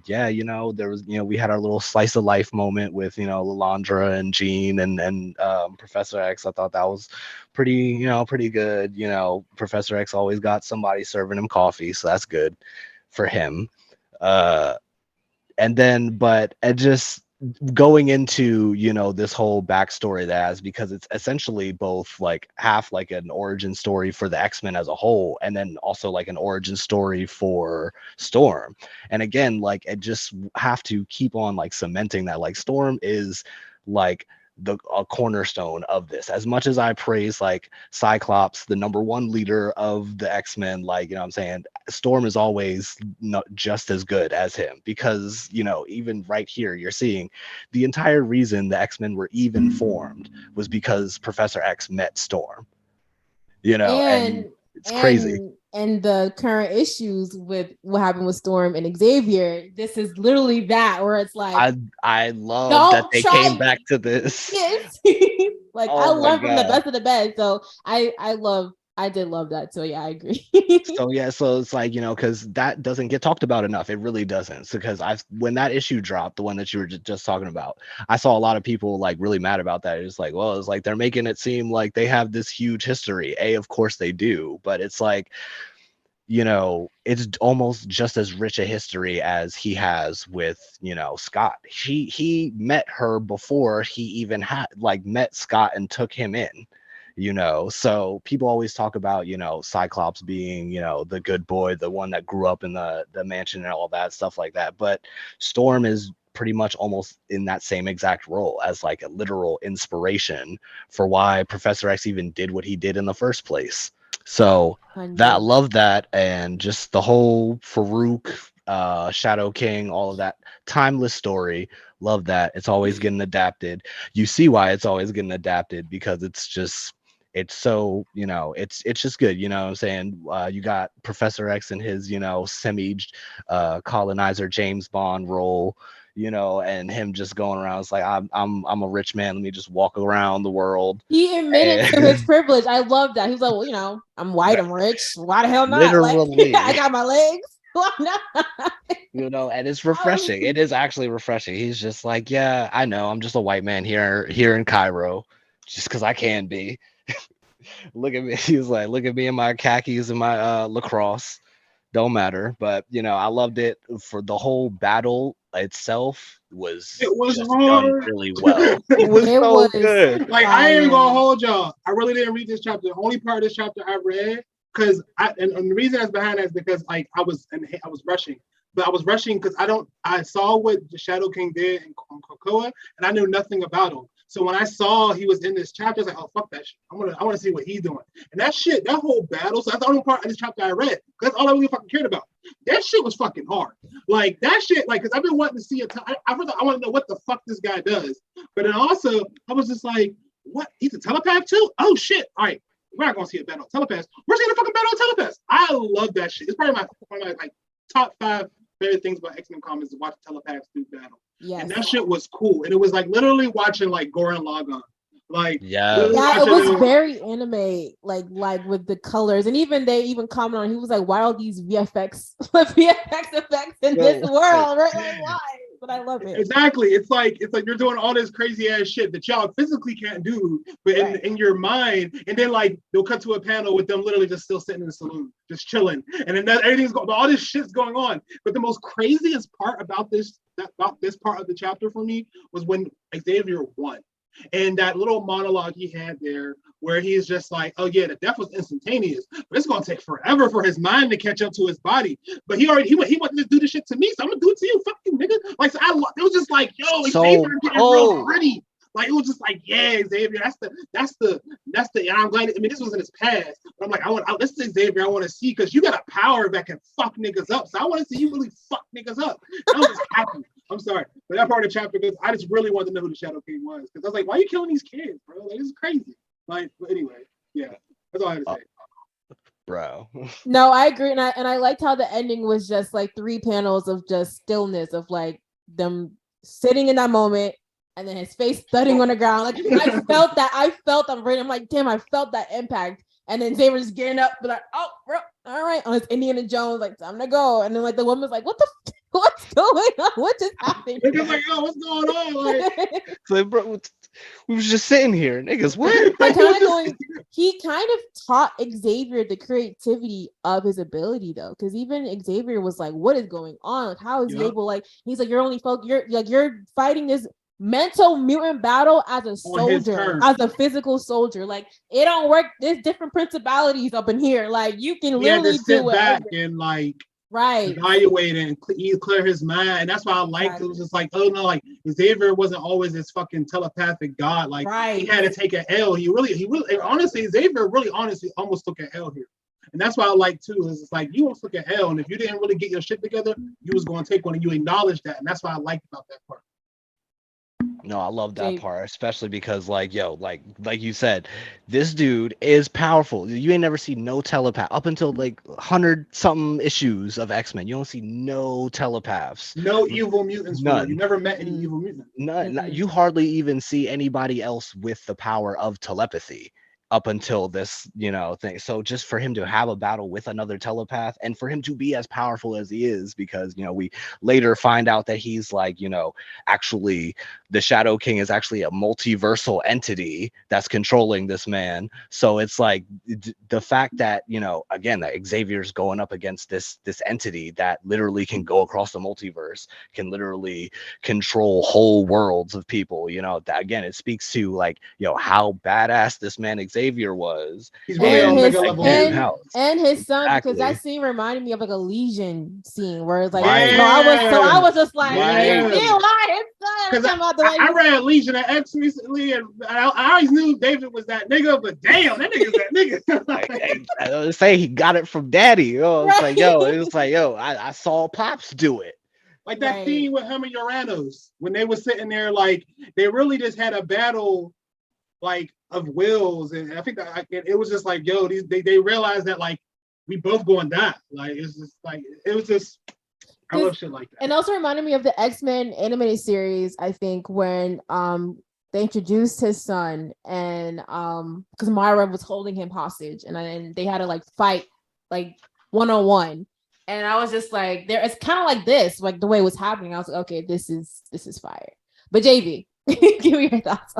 yeah, there was we had our little slice of life moment with Lalandra and Jean and Professor X. I thought that was pretty good. Professor X always got somebody serving him coffee, so that's good for him. And then, but it just going into, you know, this whole backstory that has, because it's essentially both like half like an origin story for the X-Men as a whole, and then also like an origin story for Storm. And again, like it just have to keep on like cementing that like Storm is like the a cornerstone of this. As much as I praise like Cyclops, the number one leader of the X-Men, like, you know what I'm saying, Storm is always not just as good as him, because, you know, even right here you're seeing the entire reason the X-Men were even formed was because Professor X met Storm, you know, and and it's crazy. and the current issues with what happened with Storm and Xavier, this is literally that where it's like, I love that don't they try came back me. to this. Yes. Like I Oh my love from the god. best of the best. So I did love that. So yeah, I agree. So yeah, so it's like, you know, because that doesn't get talked about enough. It really doesn't. So because I, when that issue dropped, the one that you were just talking about, I saw a lot of people like really mad about that. It's like, well, it's like they're making it seem like they have this huge history. Of course they do, but it's like, you know, it's almost just as rich a history as he has with, you know, Scott. He met her before he even had like met Scott and took him in, you know. So people always talk about, you know, Cyclops being, you know, the good boy, the one that grew up in the mansion and all that stuff like that. But Storm is pretty much almost in that same exact role as like a literal inspiration for why Professor X even did what he did in the first place. So that, 100. love that, and just the whole Farouk, Shadow King, all of that timeless story. Love that. It's always getting adapted. You see why it's always getting adapted, because it's just, it's so, you know, it's just good. You know what I'm saying? You got Professor X in his, you know, semi colonizer James Bond role, you know, and him just going around. It's like, I'm a rich man. Let me just walk around the world. He admitted to And his privilege. I love that. He was like, well, you know, I'm white, I'm rich. Why the hell not? Like, I literally, got my legs. Why not? you know, and it's refreshing. It is actually refreshing. He's just like, yeah, I know, I'm just a white man here in Cairo, just because I can be. Look at me. He's like, look at me in my khakis and my lacrosse. Don't matter. But you know, I loved it. For the whole battle itself It was was just done hard. really well. It was It so was good. Like I ain't even fire. gonna hold y'all. I really didn't read this chapter. The only part of this chapter I read, because and the reason that's behind that is because like I was rushing. But I was rushing because I saw what the Shadow King did in Krakoa, and I knew nothing about him. So when I saw he was in this chapter, I was like, oh fuck that shit. I wanna see what he's doing. And that shit, that whole battle, so that's the only part of this chapter I read. That's all I really fucking cared about. That shit was fucking hard. Like that shit, like, because I've been wanting to see it. I want to know what the fuck this guy does. But then also, I was just like, what? He's a telepath too? Oh shit! All right, we're not gonna see a battle on telepaths. We're seeing a fucking battle on telepaths. I love that shit. It's probably one of my like top 5 favorite things about X-Men comics is watch telepaths do battle. Yes. And that shit was cool. And it was like literally watching like Goran Lagann. Like literally Yes. Yeah, it was watching very anime, like with the colors, and even they even comment on. He was like, "Why all these VFX effects in this So, world? Right? Like why?" But I love it. exactly. It's like you're doing all this crazy ass shit that y'all physically can't do, but in your mind, and then like they'll cut to a panel with them literally just still sitting in the saloon, just chilling, and then everything's going, all this shit's going on. But the most craziest part about this part of the chapter for me was when Xavier won. And that little monologue he had there, where he's just like, "Oh yeah, the death was instantaneous, but it's gonna take forever for his mind to catch up to his body." But he wanted to do this shit to me, so I'm gonna do it to you, fuck you, nigga. Like, so it was just like, yo, so Xavier getting real cold. gritty. Like it was just like, yeah, Xavier, that's the. And I'm glad. I mean, this was in his past, but I'm like, this is Xavier. I want to see because you got a power that can fuck niggas up. So I want to see you really fuck niggas up. And I was just happy. I'm sorry, but that part of the chapter, because I just really wanted to know who the Shadow King was, because I was like, why are you killing these kids, bro? Like, this is crazy. Like, but anyway, yeah, that's all I had to say. Bro. No, I agree, and I liked how the ending was just like 3 panels of just stillness of like them sitting in that moment, and then his face thudding on the ground. Like I felt that. I'm ready. I'm like, damn, I felt that impact. And then Xavier just getting up, but like, oh, bro, all right, on his Indiana Jones, like time to go. And then like the woman's like, what's going on? What just happened? Niggas like, yo, what's going on? Like, So, bro, We was just sitting here, niggas. What? But kind of going, he kind of taught Xavier the creativity of his ability though, because even Xavier was like, "What is going on? Like, how is he able?" Like, he's like, "You're only you're fighting this mental mutant battle as a soldier, as a physical soldier. Like, it don't work. There's different principalities up in here. Like, you can literally do back whatever." and like Right. evaluate and clear his mind. And that's why I liked it. It was just like, oh no, like Xavier wasn't always this fucking telepathic god. Like he had to take an L. He really honestly, Xavier really honestly almost took an L here. And that's why I like too, is it's like you almost took an L. And if you didn't really get your shit together, you was gonna take one, and you acknowledge that. And that's what I liked about that part. No, I love that part, especially because like you said, this dude is powerful. You ain't never seen no telepath up until like 100-something issues of X-Men. You don't see no telepaths. No evil mutants. None. You never met any evil mutants. None. You hardly even see anybody else with the power of telepathy up until this, thing. So just for him to have a battle with another telepath and for him to be as powerful as he is, because, we later find out that he's like, actually the Shadow King is actually a multiversal entity that's controlling this man. So it's like the fact that, again, that Xavier's going up against this entity that literally can go across the multiverse, can literally control whole worlds of people, that, again, it speaks to like, how badass this man Xavier was. He's really on mega level. And his son, because that scene reminded me of like a Legion scene where it's like, I was just like, I read Legion of X recently, and I always knew David was that nigga, but damn, that nigga's that nigga. I was say he got it from daddy. It's like, I saw Pops do it. Like that scene with him and Uranus, when they were sitting there, like they really just had a battle, like of wills, and I think that it was just like, they realized that like we both going to die. Like it's just like it was just. I love shit like that. And also reminded me of the X-Men animated series, I think, when they introduced his son and because Myra was holding him hostage and they had to like fight like one-on-one. And I was just like, it's kind of like this, like the way it was happening. I was like, okay, this is fire. But JV, give me your thoughts.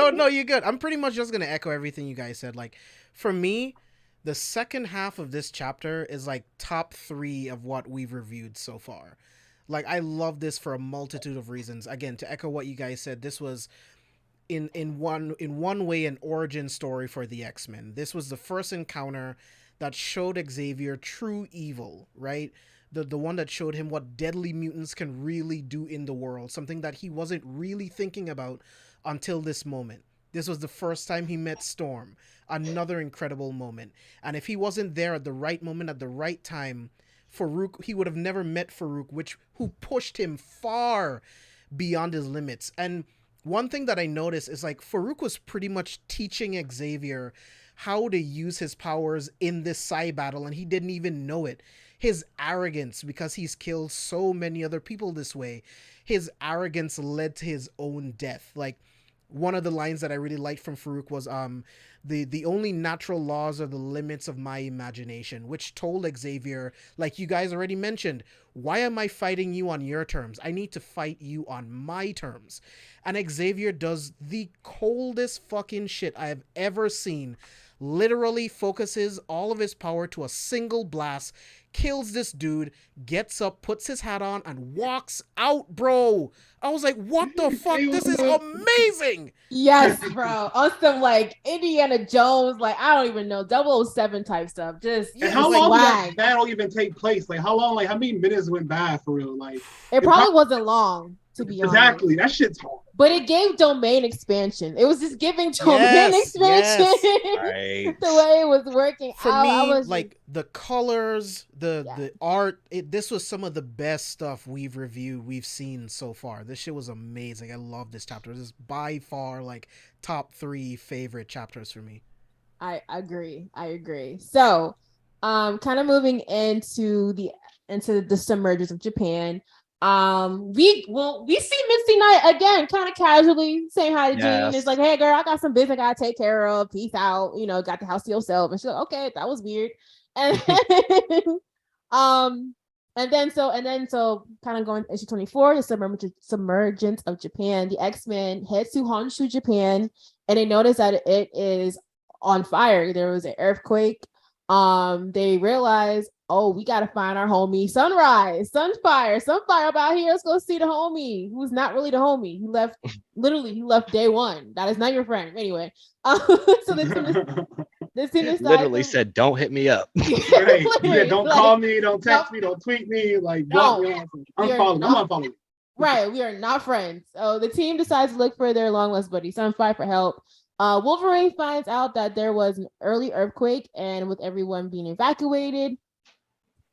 No, you're good. I'm pretty much just gonna echo everything you guys said. Like, for me, the second half of this chapter is like top 3 of what we've reviewed so far. Like, I love this for a multitude of reasons. Again, to echo what you guys said, this was in one way an origin story for the X-Men. This was the first encounter that showed Xavier true evil, right? The one that showed him what deadly mutants can really do in the world, something that he wasn't really thinking about until this moment. This was the first time he met Storm, another incredible moment. And if he wasn't there at the right moment, at the right time, Farouk, he would have never met Farouk, who pushed him far beyond his limits. And one thing that I noticed is like Farouk was pretty much teaching Xavier how to use his powers in this psi battle, and he didn't even know it. His arrogance, because he's killed so many other people this way, his arrogance led to his own death. Like, one of the lines that I really liked from Farouk was the only natural laws are the limits of my imagination, which told Xavier, like you guys already mentioned, why am I fighting you on your terms? I need to fight you on my terms. And Xavier does the coldest fucking shit I have ever seen. Literally focuses all of his power to a single blast, kills this dude, gets up, puts his hat on, and walks out, bro. I was like, what the fuck? This is amazing. Yes, bro. On some like Indiana Jones, like I don't even know, 007 type stuff. Just and how long did that battle even take place? Like how long? Like how many minutes went by for real? Like it probably wasn't long, to be honest. Exactly. That shit's hard. But it gave domain expansion. It was just giving domain expansion. Right. The way it was working for out. me, I was like the colors, the art. This was some of the best stuff we've seen so far. This shit was amazing. I love this chapter. This is by far like top 3 favorite chapters for me. I agree. So, kind of moving into the submergence of Japan. We see Misty Knight again, kind of casually saying hi to Jean. It's like, hey girl, I got some business I gotta take care of. Peace out. Got the house to yourself. And she's like, okay, that was weird. And then, And then so kind of going to issue 24, the submergence of Japan. The X-Men head to Honshu, Japan, and they notice that it is on fire. There was an earthquake. They realize, oh, we gotta find our homie Sunfire about here. Let's go see the homie who's not really the homie. He left day one. That is not your friend. Anyway, so the team decides Literally said, "Don't hit me up." Right. Yeah, don't call me, don't text me, don't tweet me, like block me. Unfollow. I'm unfollowing. Right, we are not friends. So the team decides to look for their long lost buddy Sunfire for help. Wolverine finds out that there was an early earthquake, and with everyone being evacuated.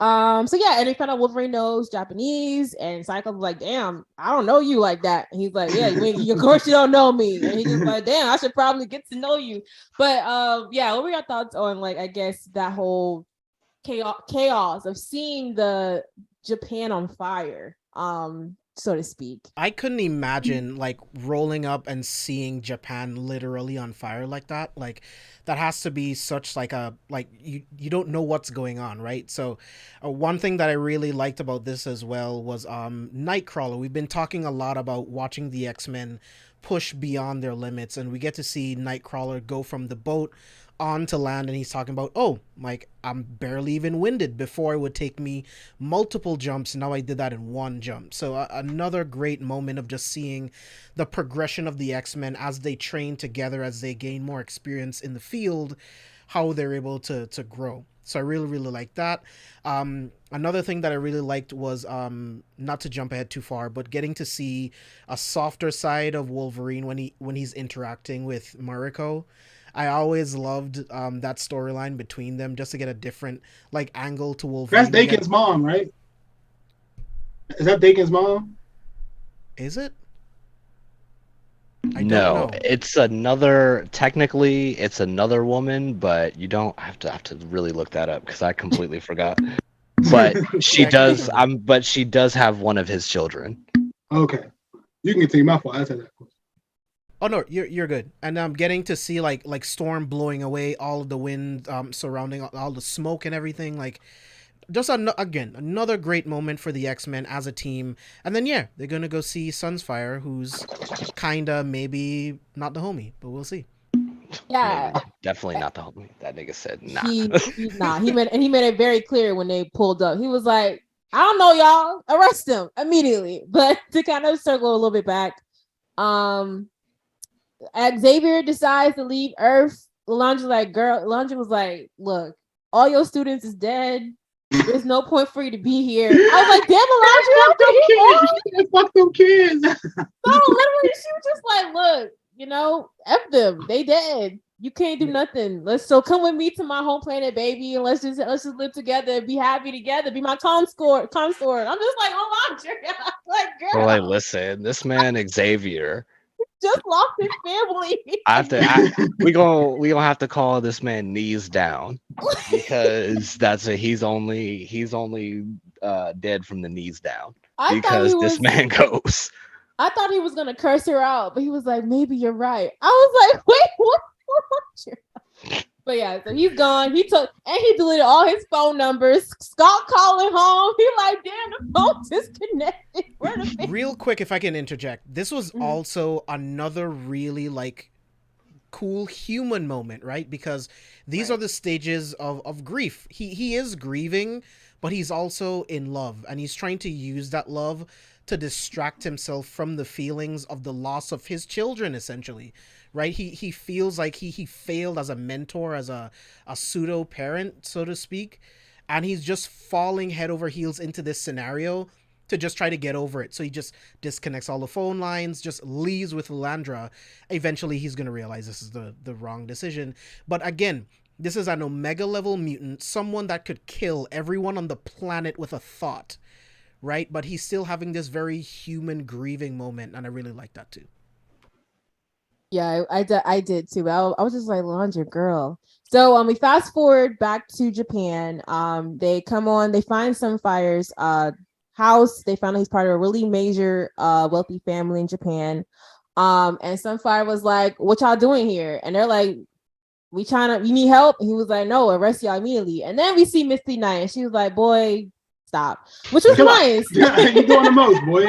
So yeah, and they found out Wolverine knows Japanese, and Cyclops was like, damn, I don't know you like that. And he's like, yeah, of course you don't know me. And he's just like, damn, I should probably get to know you. But yeah, what were your thoughts on, like, I guess that whole chaos of seeing the Japan on fire, so to speak? I couldn't imagine like rolling up and seeing Japan literally on fire like that. Like that has to be such like a like you don't know what's going on, right? So one thing that I really liked about this as well was Nightcrawler. We've been talking a lot about watching the X-Men push beyond their limits, and we get to see Nightcrawler go from the boat onto land, and he's talking about, oh, like I'm barely even winded. Before it would take me multiple jumps, now I did that in one jump. So another great moment of just seeing the progression of the X-Men as they train together, as they gain more experience in the field, how they're able to grow. So I really like that. Another thing that I really liked was, not to jump ahead too far, but getting to see a softer side of Wolverine when he's interacting with Mariko. I always loved that storyline between them, just to get a different like angle to Wolverine. That's Dakin's mom, right? Is that Dakin's mom? Is it? No, it's another. Technically, it's another woman, but you don't have to really look that up because I completely forgot. But she does. But she does have one of his children. Okay, you can continue. My fault. I said that. Oh no, you're good. And I'm getting to see like Storm blowing away all of the wind surrounding all the smoke and everything. Like just again another great moment for the X-Men as a team. And then yeah, they're gonna go see Sunfire, who's kinda maybe not the homie, but we'll see. Yeah, Maybe. Definitely not the homie. That nigga said nah. He's not. He made it very clear when they pulled up. He was like, I don't know, y'all, arrest him immediately. But to kind of circle a little bit back, Xavier decides to leave Earth. Laundry was like, look, all your students is dead. There's no point for you to be here. I was like, damn, Laundry, fuck them kids. So literally, she was just like, look, F them. They dead. You can't do nothing. So come with me to my home planet, baby, and let's just live together, be happy together, be my consort. I'm just like, oh, Laundry. Like, girl. Like, listen, this man Xavier just lost his family. we gonna have to call this man Knees Down because he's only dead from the knees down because this man goes. I thought he was gonna curse her out, but he was like, maybe you're right. I was like, wait, what? But yeah, so he's gone. He deleted all his phone numbers. Scott calling home. He like, damn, the phone's disconnected. Real quick, if I can interject, this was also another really like cool human moment, right? Because these are the stages of grief. He is grieving, but he's also in love, and he's trying to use that love to distract himself from the feelings of the loss of his children, essentially. Right? He feels like he failed as a mentor, as a pseudo parent, so to speak. And he's just falling head over heels into this scenario to just try to get over it. So he just disconnects all the phone lines, just leaves with Landra. Eventually he's going to realize this is the wrong decision. But again, this is an Omega level mutant, someone that could kill everyone on the planet with a thought, right? But he's still having this very human grieving moment. And I really like that too. Yeah, I did too. I was just like, Laundry girl. So we fast forward back to Japan. They find Sunfire's house. They found out he's part of a really major wealthy family in Japan. And Sunfire was like, what y'all doing here? And they're like, you need help? And he was like, no, arrest y'all immediately. And then we see Misty Knight, and she was like, boy, stop, which was nice. You're doing the most, boy.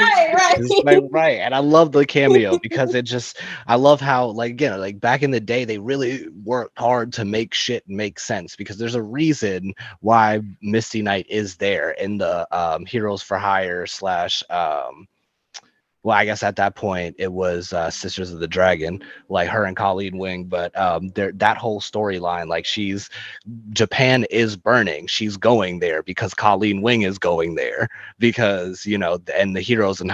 Right. And I love the cameo because I love how, like, again, like back in the day, they really worked hard to make shit make sense, because there's a reason why Misty Knight is there in the Heroes for Hire / well, I guess at that point it was Sisters of the Dragon, like her and Colleen Wing. But that whole storyline, like Japan is burning. She's going there because Colleen Wing is going there because, and the heroes and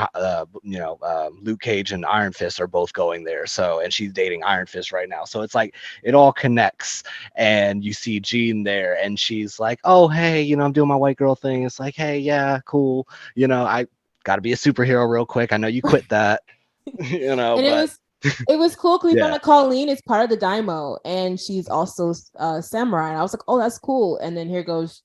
Luke Cage and Iron Fist are both going there. So, and she's dating Iron Fist right now. So it's like it all connects. And you see Jean there, and she's like, "Oh, hey, I'm doing my white girl thing." It's like, "Hey, yeah, cool. I got to be a superhero real quick. I know you quit that." And but it was cool because we Yeah. found out Colleen is part of the Daimo, and she's also samurai. And I was like, oh, that's cool. And then here goes,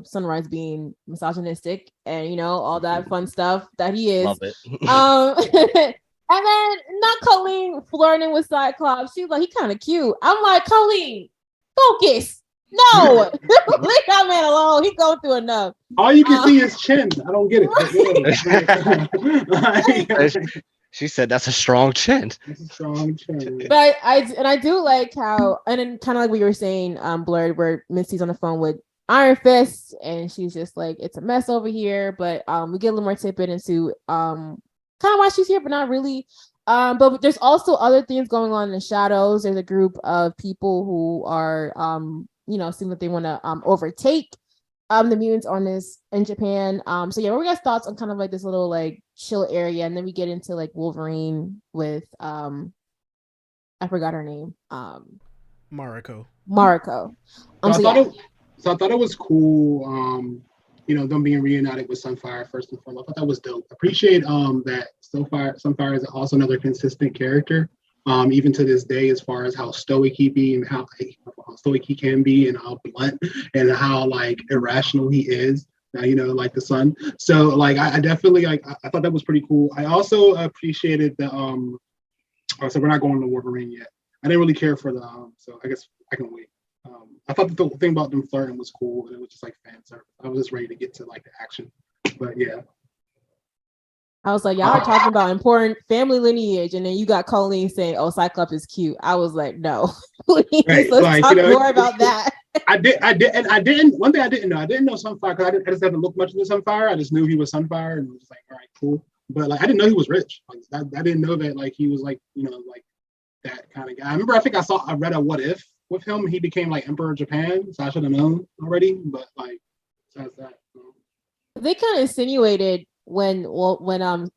Sunrise being misogynistic and all that fun stuff that he is. Love it. And then not Colleen flirting with Cyclops. She's like, he kind of cute. I'm like, Colleen, focus. No, leave that man alone. He's going through enough. All you can see is chin. I don't get it. She said that's a strong chin. That's a strong chin. But I do like how, and then kind of like what you were saying, Blurred, where Misty's on the phone with Iron Fist, and she's just like, it's a mess over here. But we get a little more tidbit into kind of why she's here, but not really. But there's also other things going on in the shadows. There's a group of people who are seem that they want to overtake the mutants on this in Japan. So yeah, what were your guys' thoughts on kind of like this little like chill area, and then we get into like Wolverine with I forgot her name. Mariko. So I thought it was cool. Them being reunited with Sunfire first and foremost. I thought that was dope. Appreciate that Sunfire is also another consistent character. Even to this day, as far as how stoic he be and how stoic he can be, and how blunt and how like irrational he is. Like the sun. So like I definitely I thought that was pretty cool. I also appreciated the so we're not going to Wolverine yet. I didn't really care for the so I guess I can wait. I thought the thing about them flirting was cool, and it was just like fan service. I was just ready to get to like the action. But yeah. I was like, y'all are talking about important family lineage, and then you got Colleen saying, "Oh, Cyclops is cute." I was like, "No, please, let's talk more about that." I didn't. One thing I didn't know. I didn't know Sunfire because I just haven't looked much into Sunfire. I just knew he was Sunfire, and was just like, all right, cool. But like, I didn't know he was rich. Like, I didn't know that like he was like like that kind of guy. I remember I read a What If with him. He became like Emperor of Japan, so I should have known already. But like, besides that, they kind of insinuated when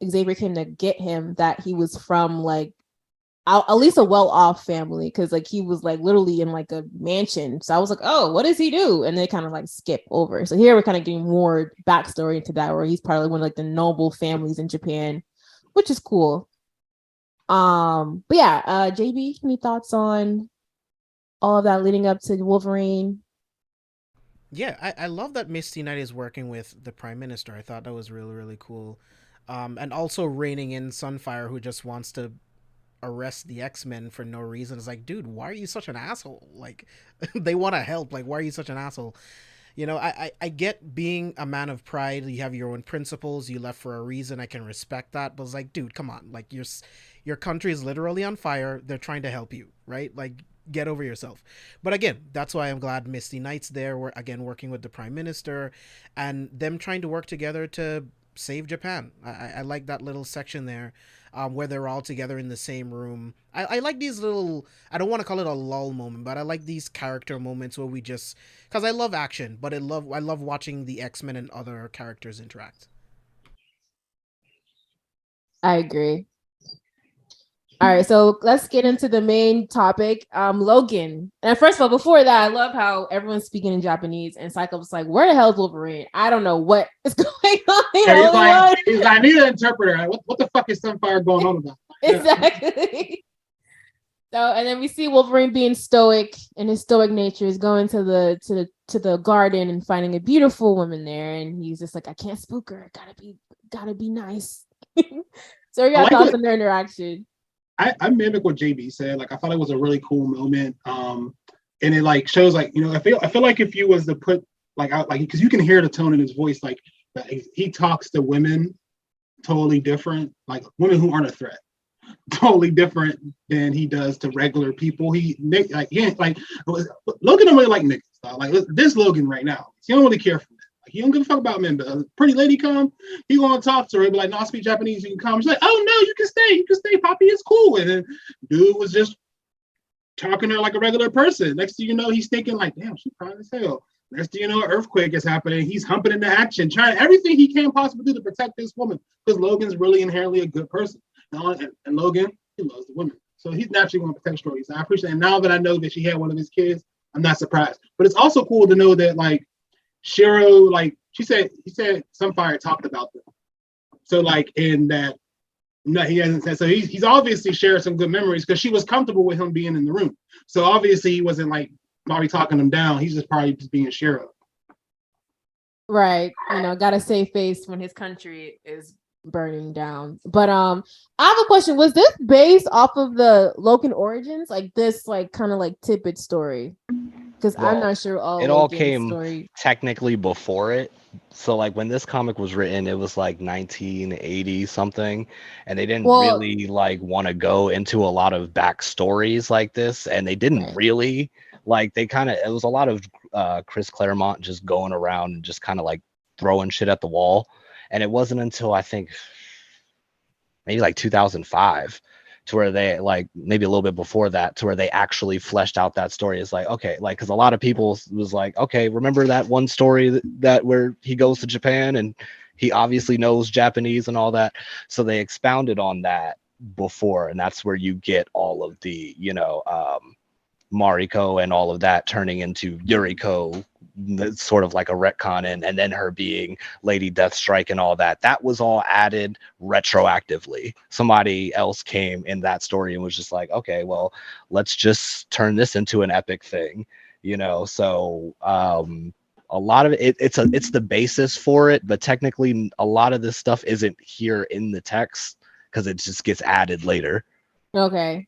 Xavier came to get him that he was from like at least a well-off family, because like he was like literally in like a mansion. So I was like, oh, what does he do? And they kind of like skip over. So here we're kind of getting more backstory into that, where he's probably one of like the noble families in Japan, which is cool. But yeah, JB, any thoughts on all of that leading up to Wolverine? Yeah, I love that Misty Knight is working with the Prime Minister. I thought that was really, really cool. And also reining in Sunfire, who just wants to arrest the X-Men for no reason. It's like, dude, why are you such an asshole? Like, they want to help. Like, why are you such an asshole? I get being a man of pride. You have your own principles. You left for a reason. I can respect that. But it's like, dude, come on. Like, your country is literally on fire. They're trying to help you, right? Like, get over yourself. But again, that's why I'm glad Misty Knight's there. We're again working with the Prime Minister and them trying to work together to save Japan. I like that little section there where they're all together in the same room. I like these little, I don't want to call it a lull moment, but I like these character moments where we just, because I love action, but I love watching the X-Men and other characters interact. I agree. All right, so let's get into the main topic, Logan. And first of all, before that, I love how everyone's speaking in Japanese, and Cyclops is like, "Where the hell is Wolverine? I don't know what is going on." He's like, I need an interpreter. What the fuck is Sunfire going on about? Exactly. So, and then we see Wolverine being stoic, and his stoic nature is going to the garden and finding a beautiful woman there, and he's just like, "I can't spook her. Gotta be nice." So, your thoughts on their interaction? I mimic what JB said. Like, I thought it was a really cool moment. And it like shows like, I feel like if you was to put like out, like, because you can hear the tone in his voice, like but he talks to women totally different, like women who aren't a threat, totally different than he does to regular people. Logan don't really like niggas. Like this Logan right now, he don't really care for men. Like, he don't give a fuck about men. But a pretty lady come, he gonna talk to her. He be like, "No, I speak Japanese. You can come." She's like, "Oh no, you can stay. Poppy is cool." And then dude was just talking to her like a regular person. Next thing you know, he's thinking like, "Damn, she's fine as hell." Next thing you know, an earthquake is happening. He's humping into action, trying everything he can possibly do to protect this woman because Logan's really inherently a good person. And Logan, he loves the women. So he's naturally going to protect Shorty. So I appreciate it. And now that I know that she had one of his kids, I'm not surprised. But it's also cool to know that, like, Shiro, like, he said Sunfire talked about them. So, like, in that, no, he hasn't said. So he's obviously shared some good memories because she was comfortable with him being in the room. So obviously he wasn't, like, probably talking him down. He's just probably just being Shiro. Right. Gotta save face when his country is burning down. But I have a question. Was this based off of the Logan origins? Like this kind of like tidbit story? Because I'm not sure it all came technically before it. So like when this comic was written, it was like 1980 something, and they didn't really like want to go into a lot of backstories like this, and they didn't really like it was a lot of Chris Claremont just going around and just kind of like throwing shit at the wall. And it wasn't until I think maybe like 2005 to where they like maybe a little bit before that to where they actually fleshed out that story. It's like, okay, like because a lot of people was like, okay, remember that one story that where he goes to Japan and he obviously knows Japanese and all that. So they expounded on that before, and that's where you get all of the Mariko and all of that turning into Yuriko, sort of like a retcon, and then her being Lady Deathstrike and all that. That was all added retroactively. Somebody else came in that story and was just like, okay, well, let's just turn this into an epic thing, So a lot of it's the basis for it, but technically a lot of this stuff isn't here in the text because it just gets added later. Okay.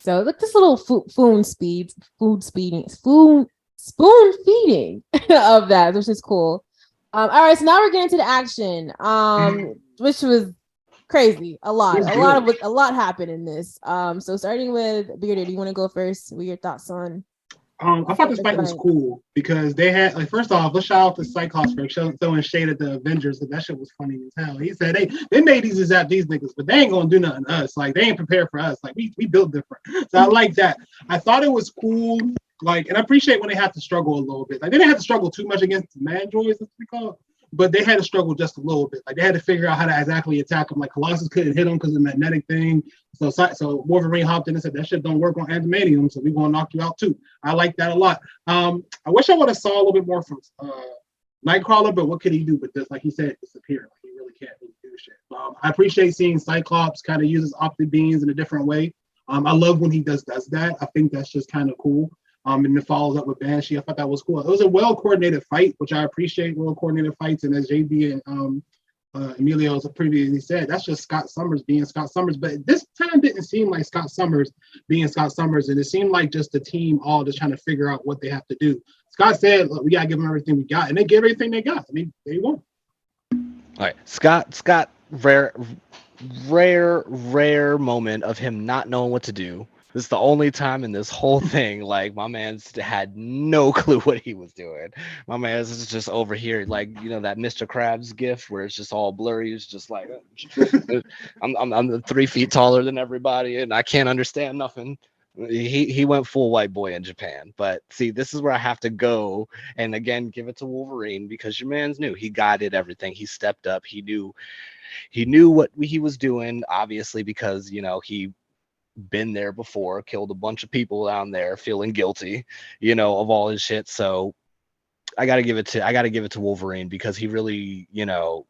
So look, this little spoon feeding of that, which is cool. All right, so now we're getting to the action, which was crazy. A lot happened in this. So starting with Bearded, do you want to go first? What are your thoughts on? I thought this fight was cool because they had, like, first off, let's shout out to Cyclops for throwing shade at the Avengers, because that shit was funny as hell. He said they made these niggas, but they ain't gonna do nothing to us. Like, they ain't prepared for us. Like, we built different. So I like that. I thought it was cool. Like, and I appreciate when they have to struggle a little bit. Like, they didn't have to struggle too much against the man droids, as we call it, but they had to struggle just a little bit. Like, they had to figure out how to exactly attack him. Like, Colossus couldn't hit him because of the magnetic thing. So Wolverine hopped in and said, that shit don't work on adamantium, so we're going to knock you out too. I like that a lot. I wish I would have saw a little bit more from Nightcrawler, but what could he do with this? Like he said, disappear. Like, he really can't really do shit. I appreciate seeing Cyclops kind of use his optic beams in a different way. I love when he does that. I think that's just kind of cool. And it follows up with Banshee. I thought that was cool. It was a well-coordinated fight, which I appreciate, well-coordinated fights. And as JB and Emilio previously said, that's just Scott Summers being Scott Summers. But this time didn't seem like Scott Summers being Scott Summers, and it seemed like just the team all just trying to figure out what they have to do. Scott said, look, we got to give them everything we got, and they gave everything they got. They won. All right, Scott, rare moment of him not knowing what to do. This is the only time in this whole thing, like, my man's had no clue what he was doing. My man's just over here, like, that Mr. Krabs gif where it's just all blurry. It's just like, I'm 3 feet taller than everybody, and I can't understand nothing. He went full white boy in Japan. But see, this is where I have to go and again give it to Wolverine, because your man's knew. He guided everything. He stepped up. He knew what he was doing, obviously, because he been there before, killed a bunch of people down there, feeling guilty, of all his shit. So I gotta give it to Wolverine, because he really,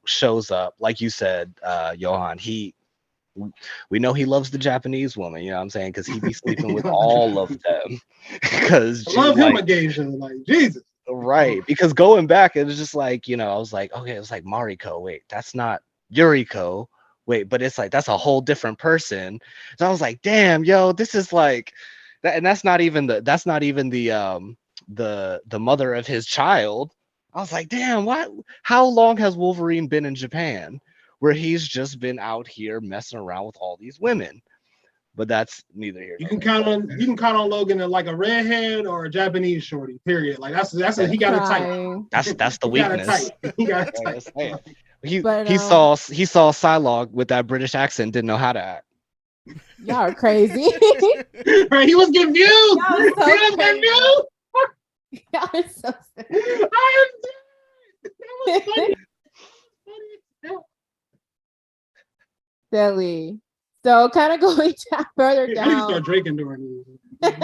shows up. Like you said, Johan, we know he loves the Japanese woman, you know what I'm saying? Because he be sleeping with all of them. Because I love him, like, Jesus. Right. Because going back, it was just like, I was like, okay, it was like Mariko. Wait, that's not Yuriko. Wait, but it's like, that's a whole different person. So I was like, damn, yo, this is like that. And that's not even the mother of his child. I was like, damn, what? How long has Wolverine been in Japan, where he's just been out here messing around with all these women? But that's neither here nor You can count on Logan as like a redhead or a Japanese shorty. Period. Like he got a type. That's the He got a weakness. type. He got a type. He saw Psylocke with that British accent, didn't know how to act. Y'all are crazy. Right, he was confused. Y'all are so He was crazy. confused. Y'all are so I am dead. That was funny. silly. So kind of going down further I need to down. start drinking during these.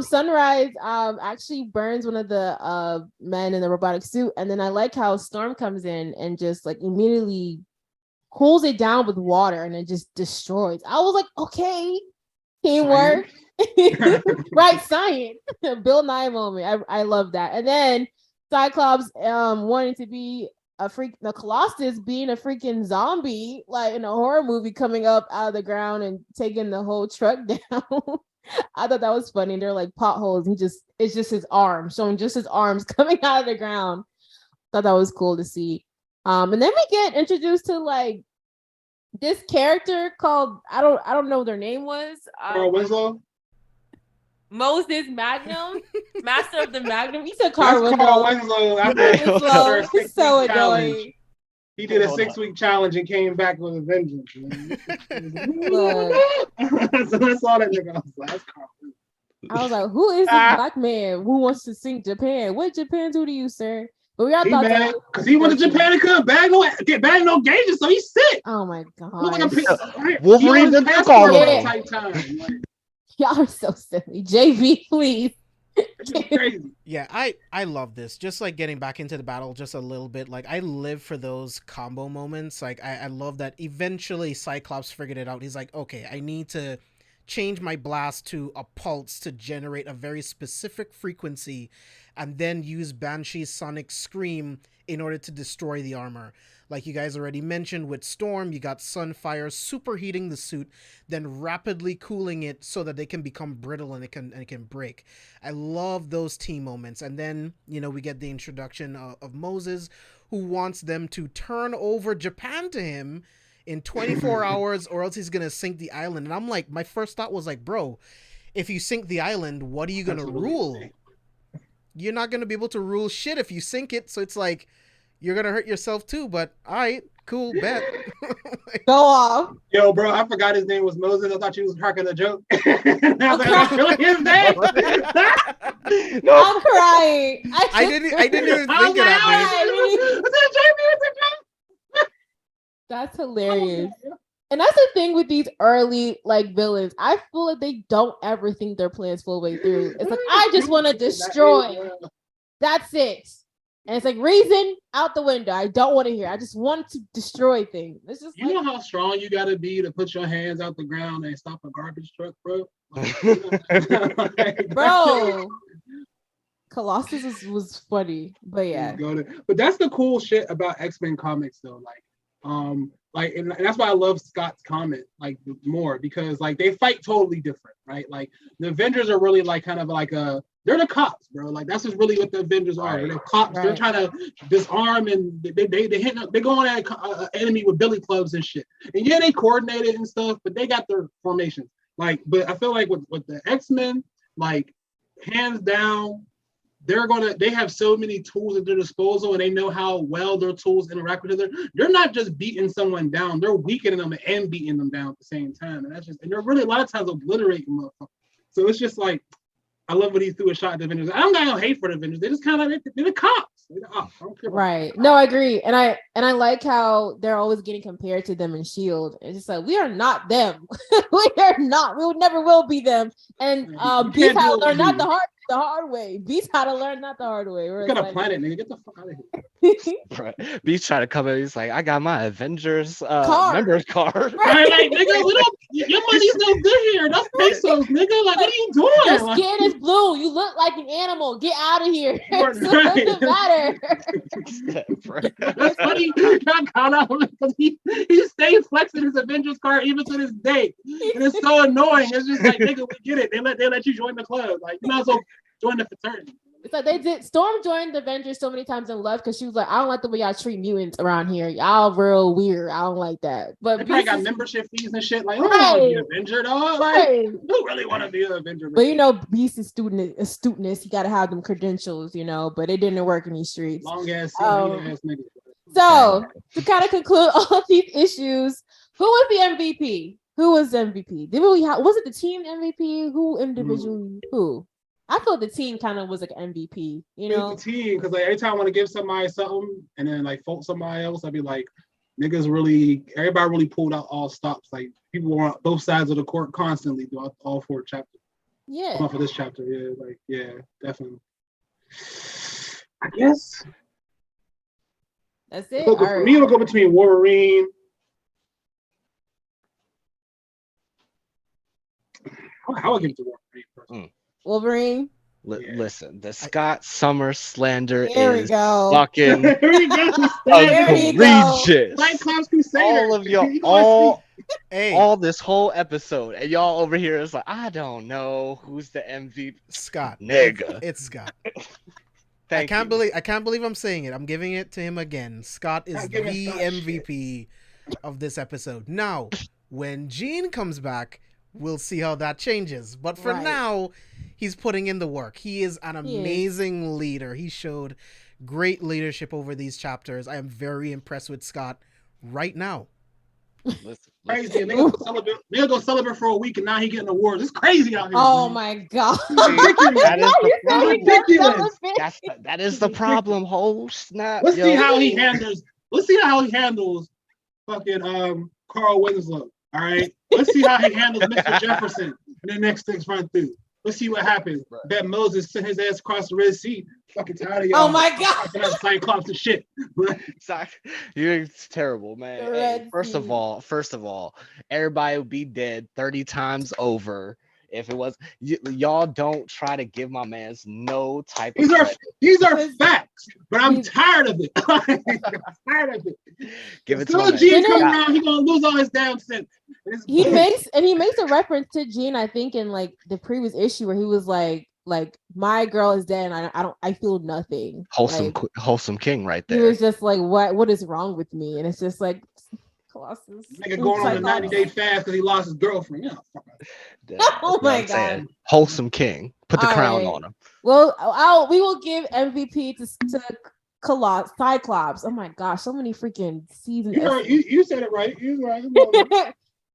Sunrise actually burns one of the men in the robotic suit, and then I like how Storm comes in and just like immediately cools it down with water and it just destroys. I was like, okay, teamwork. Right, science. Bill Nye moment. I love that. And then Cyclops wanting to be a freak, the Colossus being a freaking zombie, like in a horror movie, coming up out of the ground and taking the whole truck down. I thought that was funny. They're like potholes. It's just his arms, showing just his arms coming out of the ground. Thought that was cool to see. And then we get introduced to like this character called I don't know what their name was. Carl Winslow. Moses Magnum, Master of the Magnum. He said Carl Winslow. Winslow after He's so annoying. He did a 6-week challenge and came back with a vengeance. So that's all that nigga was like. That's Carl. I was like, who is this black man who wants to sink Japan? What Japan do to you, sir? But we all thought that because he went to Japan and couldn't bag no gauges, so he's sick. Oh my god. Wolverine didn't pick all of them. Y'all are so silly. JV, please. Yeah, I love this. Just like getting back into the battle just a little bit. Like I live for those combo moments. Like I love that eventually Cyclops figured it out. He's like, okay, I need to change my blast to a pulse to generate a very specific frequency and then use Banshee's sonic scream in order to destroy the armor. Like you guys already mentioned with Storm, you got Sunfire superheating the suit, then rapidly cooling it so that they can become brittle and it can break. I love those team moments. And then, we get the introduction of Moses, who wants them to turn over Japan to him in 24 hours or else he's going to sink the island. And I'm like, my first thought was like, bro, if you sink the island, what are you going to rule? You're not going to be able to rule shit if you sink it. So it's like, you're going to hurt yourself too, but all right, cool, bet. Go off. Yo, bro, I forgot his name was Moses. I thought you was cracking a joke. That's really his name. No. I'm crying. I didn't even think of that, dude. That's hilarious. And that's the thing with these early like villains. I feel like they don't ever think their plans full way through. It's like, I just want to destroy. That's it. And it's like, reason out the window. I don't want to hear. I just want to destroy things. It's just know how strong you got to be to put your hands out the ground and stop a garbage truck, bro? Bro. Colossus was funny, but yeah. But that's the cool shit about X-Men comics, though. And that's why I love Scott's comment more, because they fight totally different, right? Like the Avengers are really they're the cops, bro. Like that's just really what the Avengers are. They're cops. Right. They're trying to disarm and they go on at an enemy with billy clubs and shit. And yeah, they coordinated and stuff, but they got their formations. But I feel like with the X-Men, hands down, they have so many tools at their disposal, and they know how well their tools interact with each other. They're not just beating someone down, they're weakening them and beating them down at the same time. And they're really a lot of times obliterating motherfuckers. So it's just I love when he threw a shot at the Avengers. I don't got no hate for the Avengers. They just kind of they're the cops. I don't care right. No, I agree. And I like how they're always getting compared to them in S.H.I.E.L.D. It's just like, we are not them. We are not. We never will be them. And Beast had to learn not the hard way. Beast had to learn not the hard way. You got a planet, nigga. Get the fuck out of here. Beast trying to come in. He's like, I got my Avengers members card. Right, nigga, your money's no good here. That's pesos, nigga. What are you doing? Your skin is blue. You look like an animal. Get out of here. It doesn't matter. That's funny. Got caught out because he stays flexing his Avengers card even to this day. And it's so annoying. It's just like, nigga, we get it. They let you join the club. You might as well join the fraternity. It's like they did. Storm joined the Avengers so many times and left because she was like, I don't like the way y'all treat mutants around here. Y'all real weird. I don't like that. But they probably got membership fees and shit. Like, I don't want to be an Avenger, dog. Like, who really want to be an Avenger? But you know, Beast's astuteness, you got to have them credentials, you know. But it didn't work in these streets. Long ass niggas. So to kind of conclude all of these issues, who was the MVP? Who was the MVP? Was it the team MVP? Who individually? Who? I thought the team kind of was like MVP, you know? The team, because like every time I want to give somebody something and then like fault somebody else, I'd be like, everybody really pulled out all stops. Like people were on both sides of the court constantly throughout all 4 chapters. Yeah. Off of this chapter, definitely. I guess. That's it. For me, it'll go between Wolverine. How I give it to Wolverine first. Wolverine. Listen, the Scott Summers slander There is we go. fucking There you go. egregious. Cyclops Crusader. All of y'all, all this whole episode, and y'all over here is like, I don't know who's the MVP. Scott, nigga, it's Scott. I can't believe I'm saying it. I'm giving it to him again. Scott is the MVP of this episode. Now, when Jean comes back, we'll see how that changes. But for now, he's putting in the work. He is an amazing leader. He showed great leadership over these chapters. I am very impressed with Scott right now. Listen. Crazy. They'll go celebrate for a week and now he getting awards. It's crazy out here. Oh my God. That is the problem. Whole snap. Let's see how he handles fucking Carl Winslow. All right. Let's see how he handles Mr. Jefferson in the next 6 run through. Let's see what happens. Bet Moses sent his ass across the Red Sea. Fucking tired of y'all. Oh my God. Cyclops and shit. You're terrible, man. Hey, first of all, everybody would be dead 30 times over if it was y'all. Don't try to give my man's no type of credit. These are facts, but I'm tired of it. Give it to him. Gene come around, he's gonna lose all his damn sense. He makes a reference to Gene, I think, in like the previous issue where he was like my girl is dead and I feel nothing. Wholesome king right there. He was just like, what is wrong with me? And it's just like Colossus. Nigga going on a 90-day fast because he lost his girlfriend. Oh my God. Wholesome king. Put the crown on him. Well, we will give MVP to Cyclops. Oh my gosh, so many freaking seasons. You said it right. You right.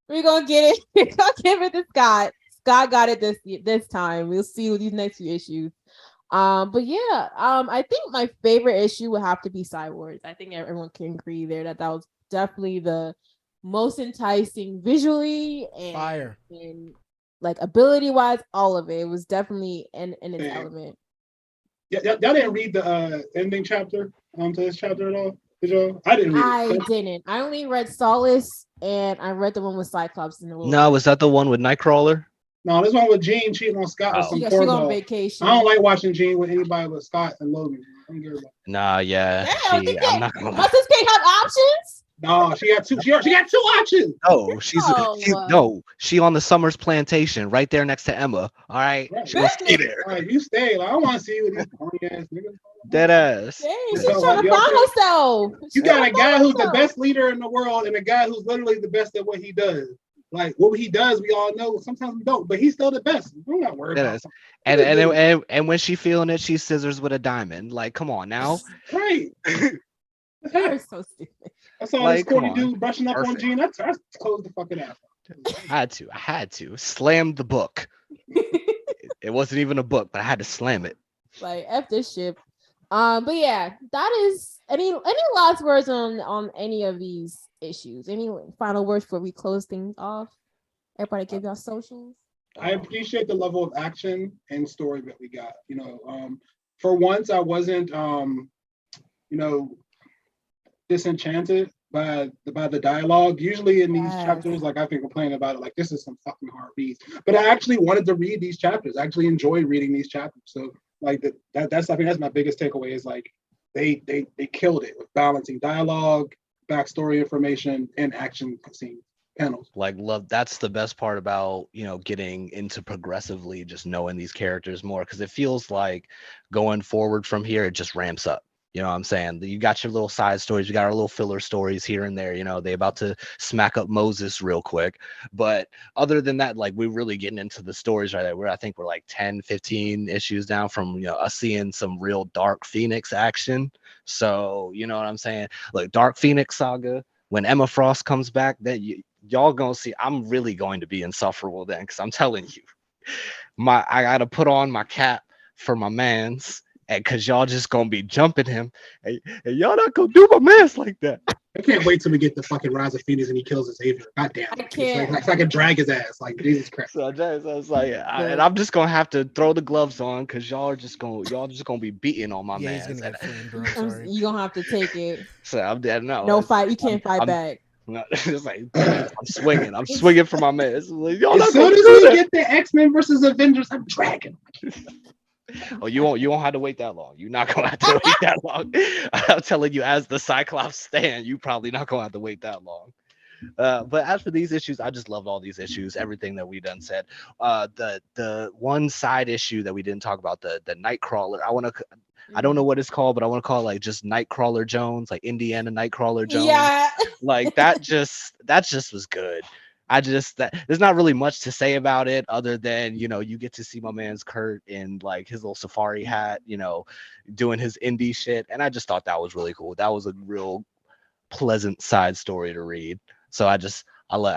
We're gonna get it. We're gonna give it to Scott. Scott got it this time. We'll see with these next few issues. But yeah, I think my favorite issue would have to be Cyborgs. I think everyone can agree there that was definitely the most enticing visually and fire and like ability wise, all of it. It was definitely in its element. Yeah, y'all didn't read the ending chapter to this chapter at all? Did y'all? I didn't read it. I didn't. I only read Solace and I read the one with Cyclops in the little. No, was that the one with Nightcrawler? No, this one with Jean cheating on Scott with some she on vacation. I don't like watching Jean with anybody but Scott and Logan. Nah, yeah. I'm not gonna lie. My sister can't have options. No, she got two. She got 2 options. No, she on the Summers plantation right there next to Emma. All right, she gonna stay there. All right, you stay. Like, I want to see you with these corny ass niggas. Dead ass. Dang, she's trying to find herself. You got a guy who's the best leader in the world and a guy who's literally the best at what he does. Like what he does, we all know. Sometimes we don't, but he's still the best. We're not worried about it. And when she feeling it, she scissors with a diamond. Like, come on now. Right. You're so stupid. I saw this corny dude brushing up on Jean. I closed the fucking app. I had to slam the book. It wasn't even a book, but I had to slam it. Like F this shit. But yeah, that is any last words on any of these issues? Any final words before we close things off? Everybody give y'all socials. I appreciate the level of action and story that we got. For once I wasn't disenchanted by the dialogue. Usually in these chapters, like I've been complaining about it, like this is some fucking hard reads. But I actually wanted to read these chapters. I actually enjoyed reading these chapters. So like that's I think that's my biggest takeaway is like they killed it with balancing dialogue, backstory information, and action scenes. panels. Like, love, that's the best part about, getting into progressively just knowing these characters more, because it feels like going forward from here, it just ramps up. You know what I'm saying? You got your little side stories, you got our little filler stories here and there. They about to smack up Moses real quick. But other than that, like, we're really getting into the stories right there. I think we're like 10, 15 issues down from, us seeing some real Dark Phoenix action. So, you know what I'm saying? Like, Dark Phoenix saga, when Emma Frost comes back, that y'all gonna see, I'm really going to be insufferable then, because I'm telling you, I gotta put on my cap for my mans, and because y'all just gonna be jumping him, and y'all not gonna do my mans like that. I can't wait till we get the fucking Rise of Phoenix and he kills Xavier. God damn. I can't. It's like I can drag his ass. Like, Jesus Christ. So I was like, and I'm just gonna have to throw the gloves on, because y'all just gonna be beating on my Yeah, he's mans. gonna get flamed, bro. Sorry. You gonna have to take it. So I'm dead. No fight. You can't fight back. No, it's like, I'm swinging. I'm swinging for my man. Like, y'all As not gonna soon as do we that. get the X-Men versus Avengers, I'm dragging. Oh, you won't have to wait that long. You're not gonna have to wait that long. I'm telling you, as the Cyclops stand, you probably not gonna have to wait that long. But as for these issues, I just loved all these issues, everything that we done said. The one side issue that we didn't talk about, the Nightcrawler. I don't know what it's called, but I want to call it like just Nightcrawler Jones, like Indiana Nightcrawler Jones. Yeah. Like that just was good. That there's not really much to say about it other than, you get to see my man's Kurt in like his little safari hat, doing his indie shit. And I just thought that was really cool. That was a real pleasant side story to read. So I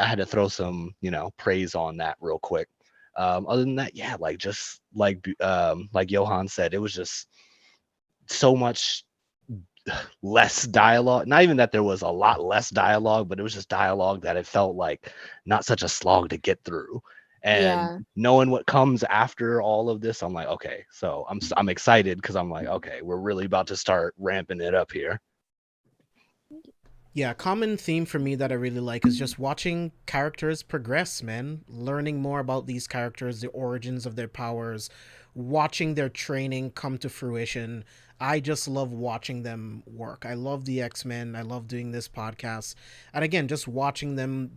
had to throw some, praise on that real quick. Other than that, yeah, like just like Johan said, it was just so much less dialogue. Not even that there was a lot less dialogue, but it was just dialogue that it felt like not such a slog to get through. And knowing what comes after all of this, I'm like, okay, so I'm excited, because I'm like, okay, we're really about to start ramping it up here. Yeah, a common theme for me that I really like is just watching characters progress, man. Learning more about these characters, the origins of their powers, watching their training come to fruition. I just love watching them work. I love the X-Men. I love doing this podcast. And again, just watching them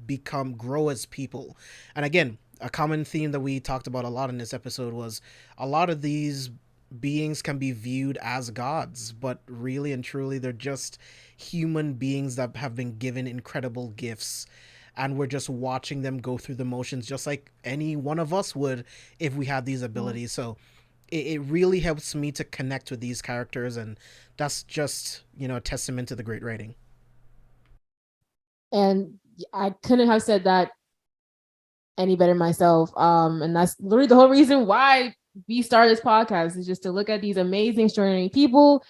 grow as people. And again, a common theme that we talked about a lot in this episode was a lot of these beings can be viewed as gods, but really and truly they're just human beings that have been given incredible gifts, and we're just watching them go through the motions just like any one of us would if we had these abilities. So it really helps me to connect with these characters, and that's just, a testament to the great writing. And I couldn't have said that any better myself. And that's literally the whole reason why we started this podcast, is just to look at these amazing, extraordinary people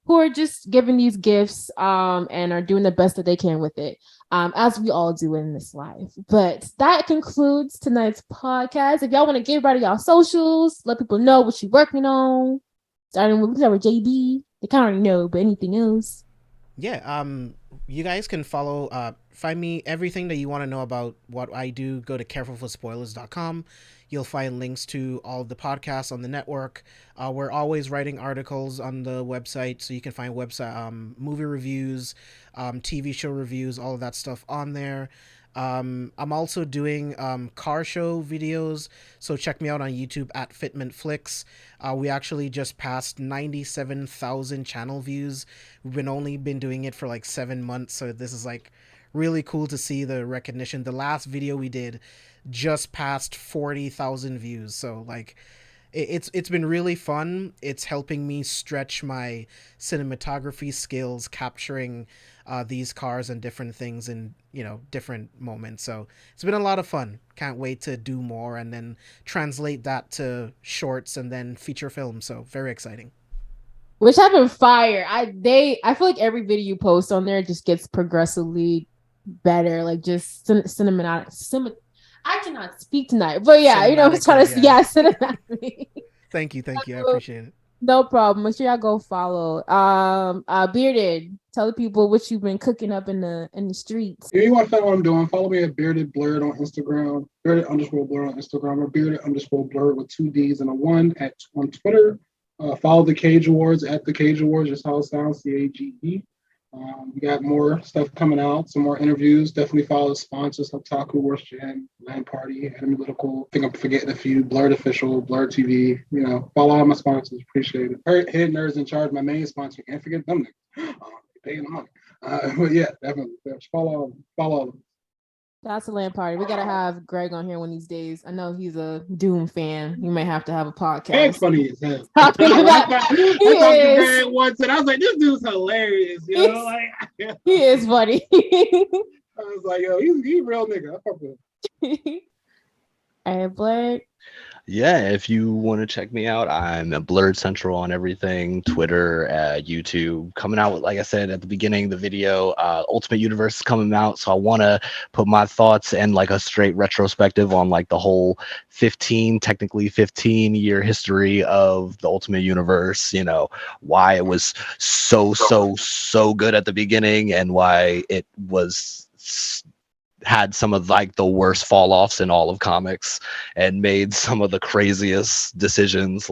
who are just given these gifts and are doing the best that they can with it, as we all do in this life. But that concludes tonight's podcast. If y'all want to give everybody y'all socials, let people know what you're working on, starting with JB. They kind of already know, but anything else? Yeah, you guys can find me, everything that you want to know about what I do. Go to carefulforspoilers.com. You'll find links to all of the podcasts on the network. We're always writing articles on the website, so you can find movie reviews, TV show reviews, all of that stuff on there. I'm also doing car show videos, so check me out on YouTube at Fitment Flicks. We actually just passed 97,000 channel views. We've only been doing it for like 7 months, so this is like really cool to see the recognition. The last video we did just passed 40,000 views, so like it's been really fun. It's helping me stretch my cinematography skills, capturing these cars and different things in different moments. So it's been a lot of fun. Can't wait to do more and then translate that to shorts and then feature films. So very exciting. Which have been fire. I feel like every video you post on there just gets progressively better. Like just cinematic. I cannot speak tonight, but yeah, I'm trying to cinematic. Thank you. I appreciate it. No problem. Make sure y'all go follow. Bearded, tell the people what you've been cooking up in the streets. If you want to find what I'm doing, follow me at Bearded Blurred on Instagram, Bearded_Blurred on Instagram, or Bearded_Blurred with 2 D's and a 1 on Twitter. Follow the Cage Awards at the Cage Awards, just how it sounds, CAGE. We got more stuff coming out, some more interviews. Definitely follow the sponsors: Otaku, Worst Gen, Land Party, Analytical. I think I'm forgetting a few. Blurred Official, Blurred TV. Follow all my sponsors. Appreciate it. Hidden Nerds in Charge, my main sponsor. Can't forget them. Paying the money. But yeah, definitely. Follow them. That's a land party. We gotta have Greg on here one of these days. I know he's a Doom fan. You might have to have a podcast. That's funny as hell. I talked to Greg once, and I was like, "This dude's hilarious." He is funny. I was like, "Yo, he's a real nigga." I fuck with him. All right, Blake. Yeah, if you want to check me out, I'm a Blurred Central on everything, Twitter, YouTube. Coming out with, like I said at the beginning, the video, Ultimate Universe is coming out. So I want to put my thoughts and like a straight retrospective on like the whole 15-year history of the Ultimate Universe, why it was so good at the beginning and why it was had some of like the worst fall offs in all of comics and made some of the craziest decisions,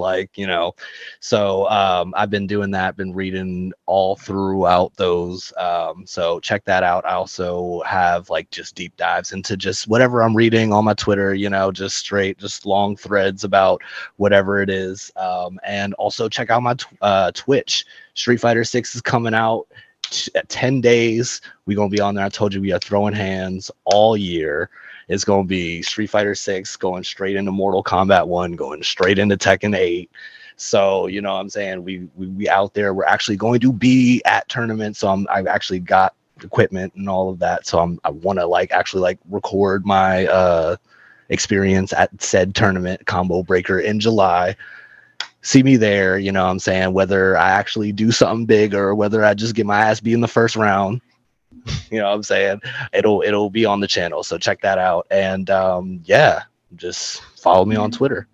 so I've been doing that, been reading all throughout those, so check that out. I also have like just deep dives into just whatever I'm reading on my Twitter, just long threads about whatever it is, and also check out my Twitch. Street Fighter 6 is coming out 10 days. We're gonna be on there. I told you we are throwing hands all year. It's gonna be Street Fighter 6 going straight into Mortal Kombat 1, going straight into Tekken 8. So what I'm saying, we out there. We're actually going to be at tournaments. So I've actually got equipment and all of that. So I want to record my experience at said tournament, Combo Breaker, in July. See me there, whether I actually do something big or whether I just get my ass beat in the first round. It'll be on the channel, so check that out. And just follow me on Twitter.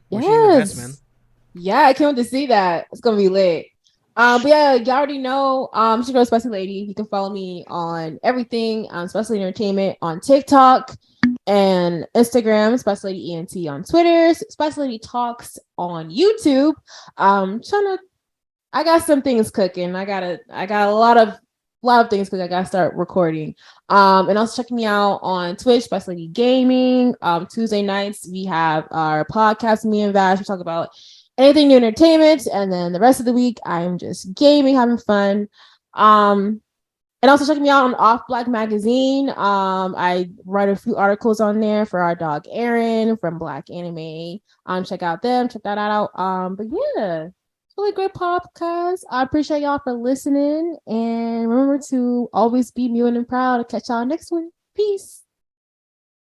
Wishing you the best, man. Yeah, I can't wait to see that. It's gonna be lit. But yeah, you already know. It's your girl, Spicy Lady. You can follow me on everything, Spicy Entertainment on TikTok and Instagram, Spicy Lady ENT on Twitter, Spicy Lady Talks on YouTube. I got some things cooking. I got a lot of things because I gotta start recording. And also check me out on Twitch, Spicy Lady Gaming. Tuesday nights we have our podcast, me and Vash. We talk about anything new entertainment, and then the rest of the week I'm just gaming, having fun. And also check me out on Off Black Magazine. I write a few articles on there for our dog Aaron from Black Anime. Check out them, check that out. But yeah, it's really great podcast. I appreciate y'all for listening, and remember to always be mutant and proud. Catch y'all next one. Peace.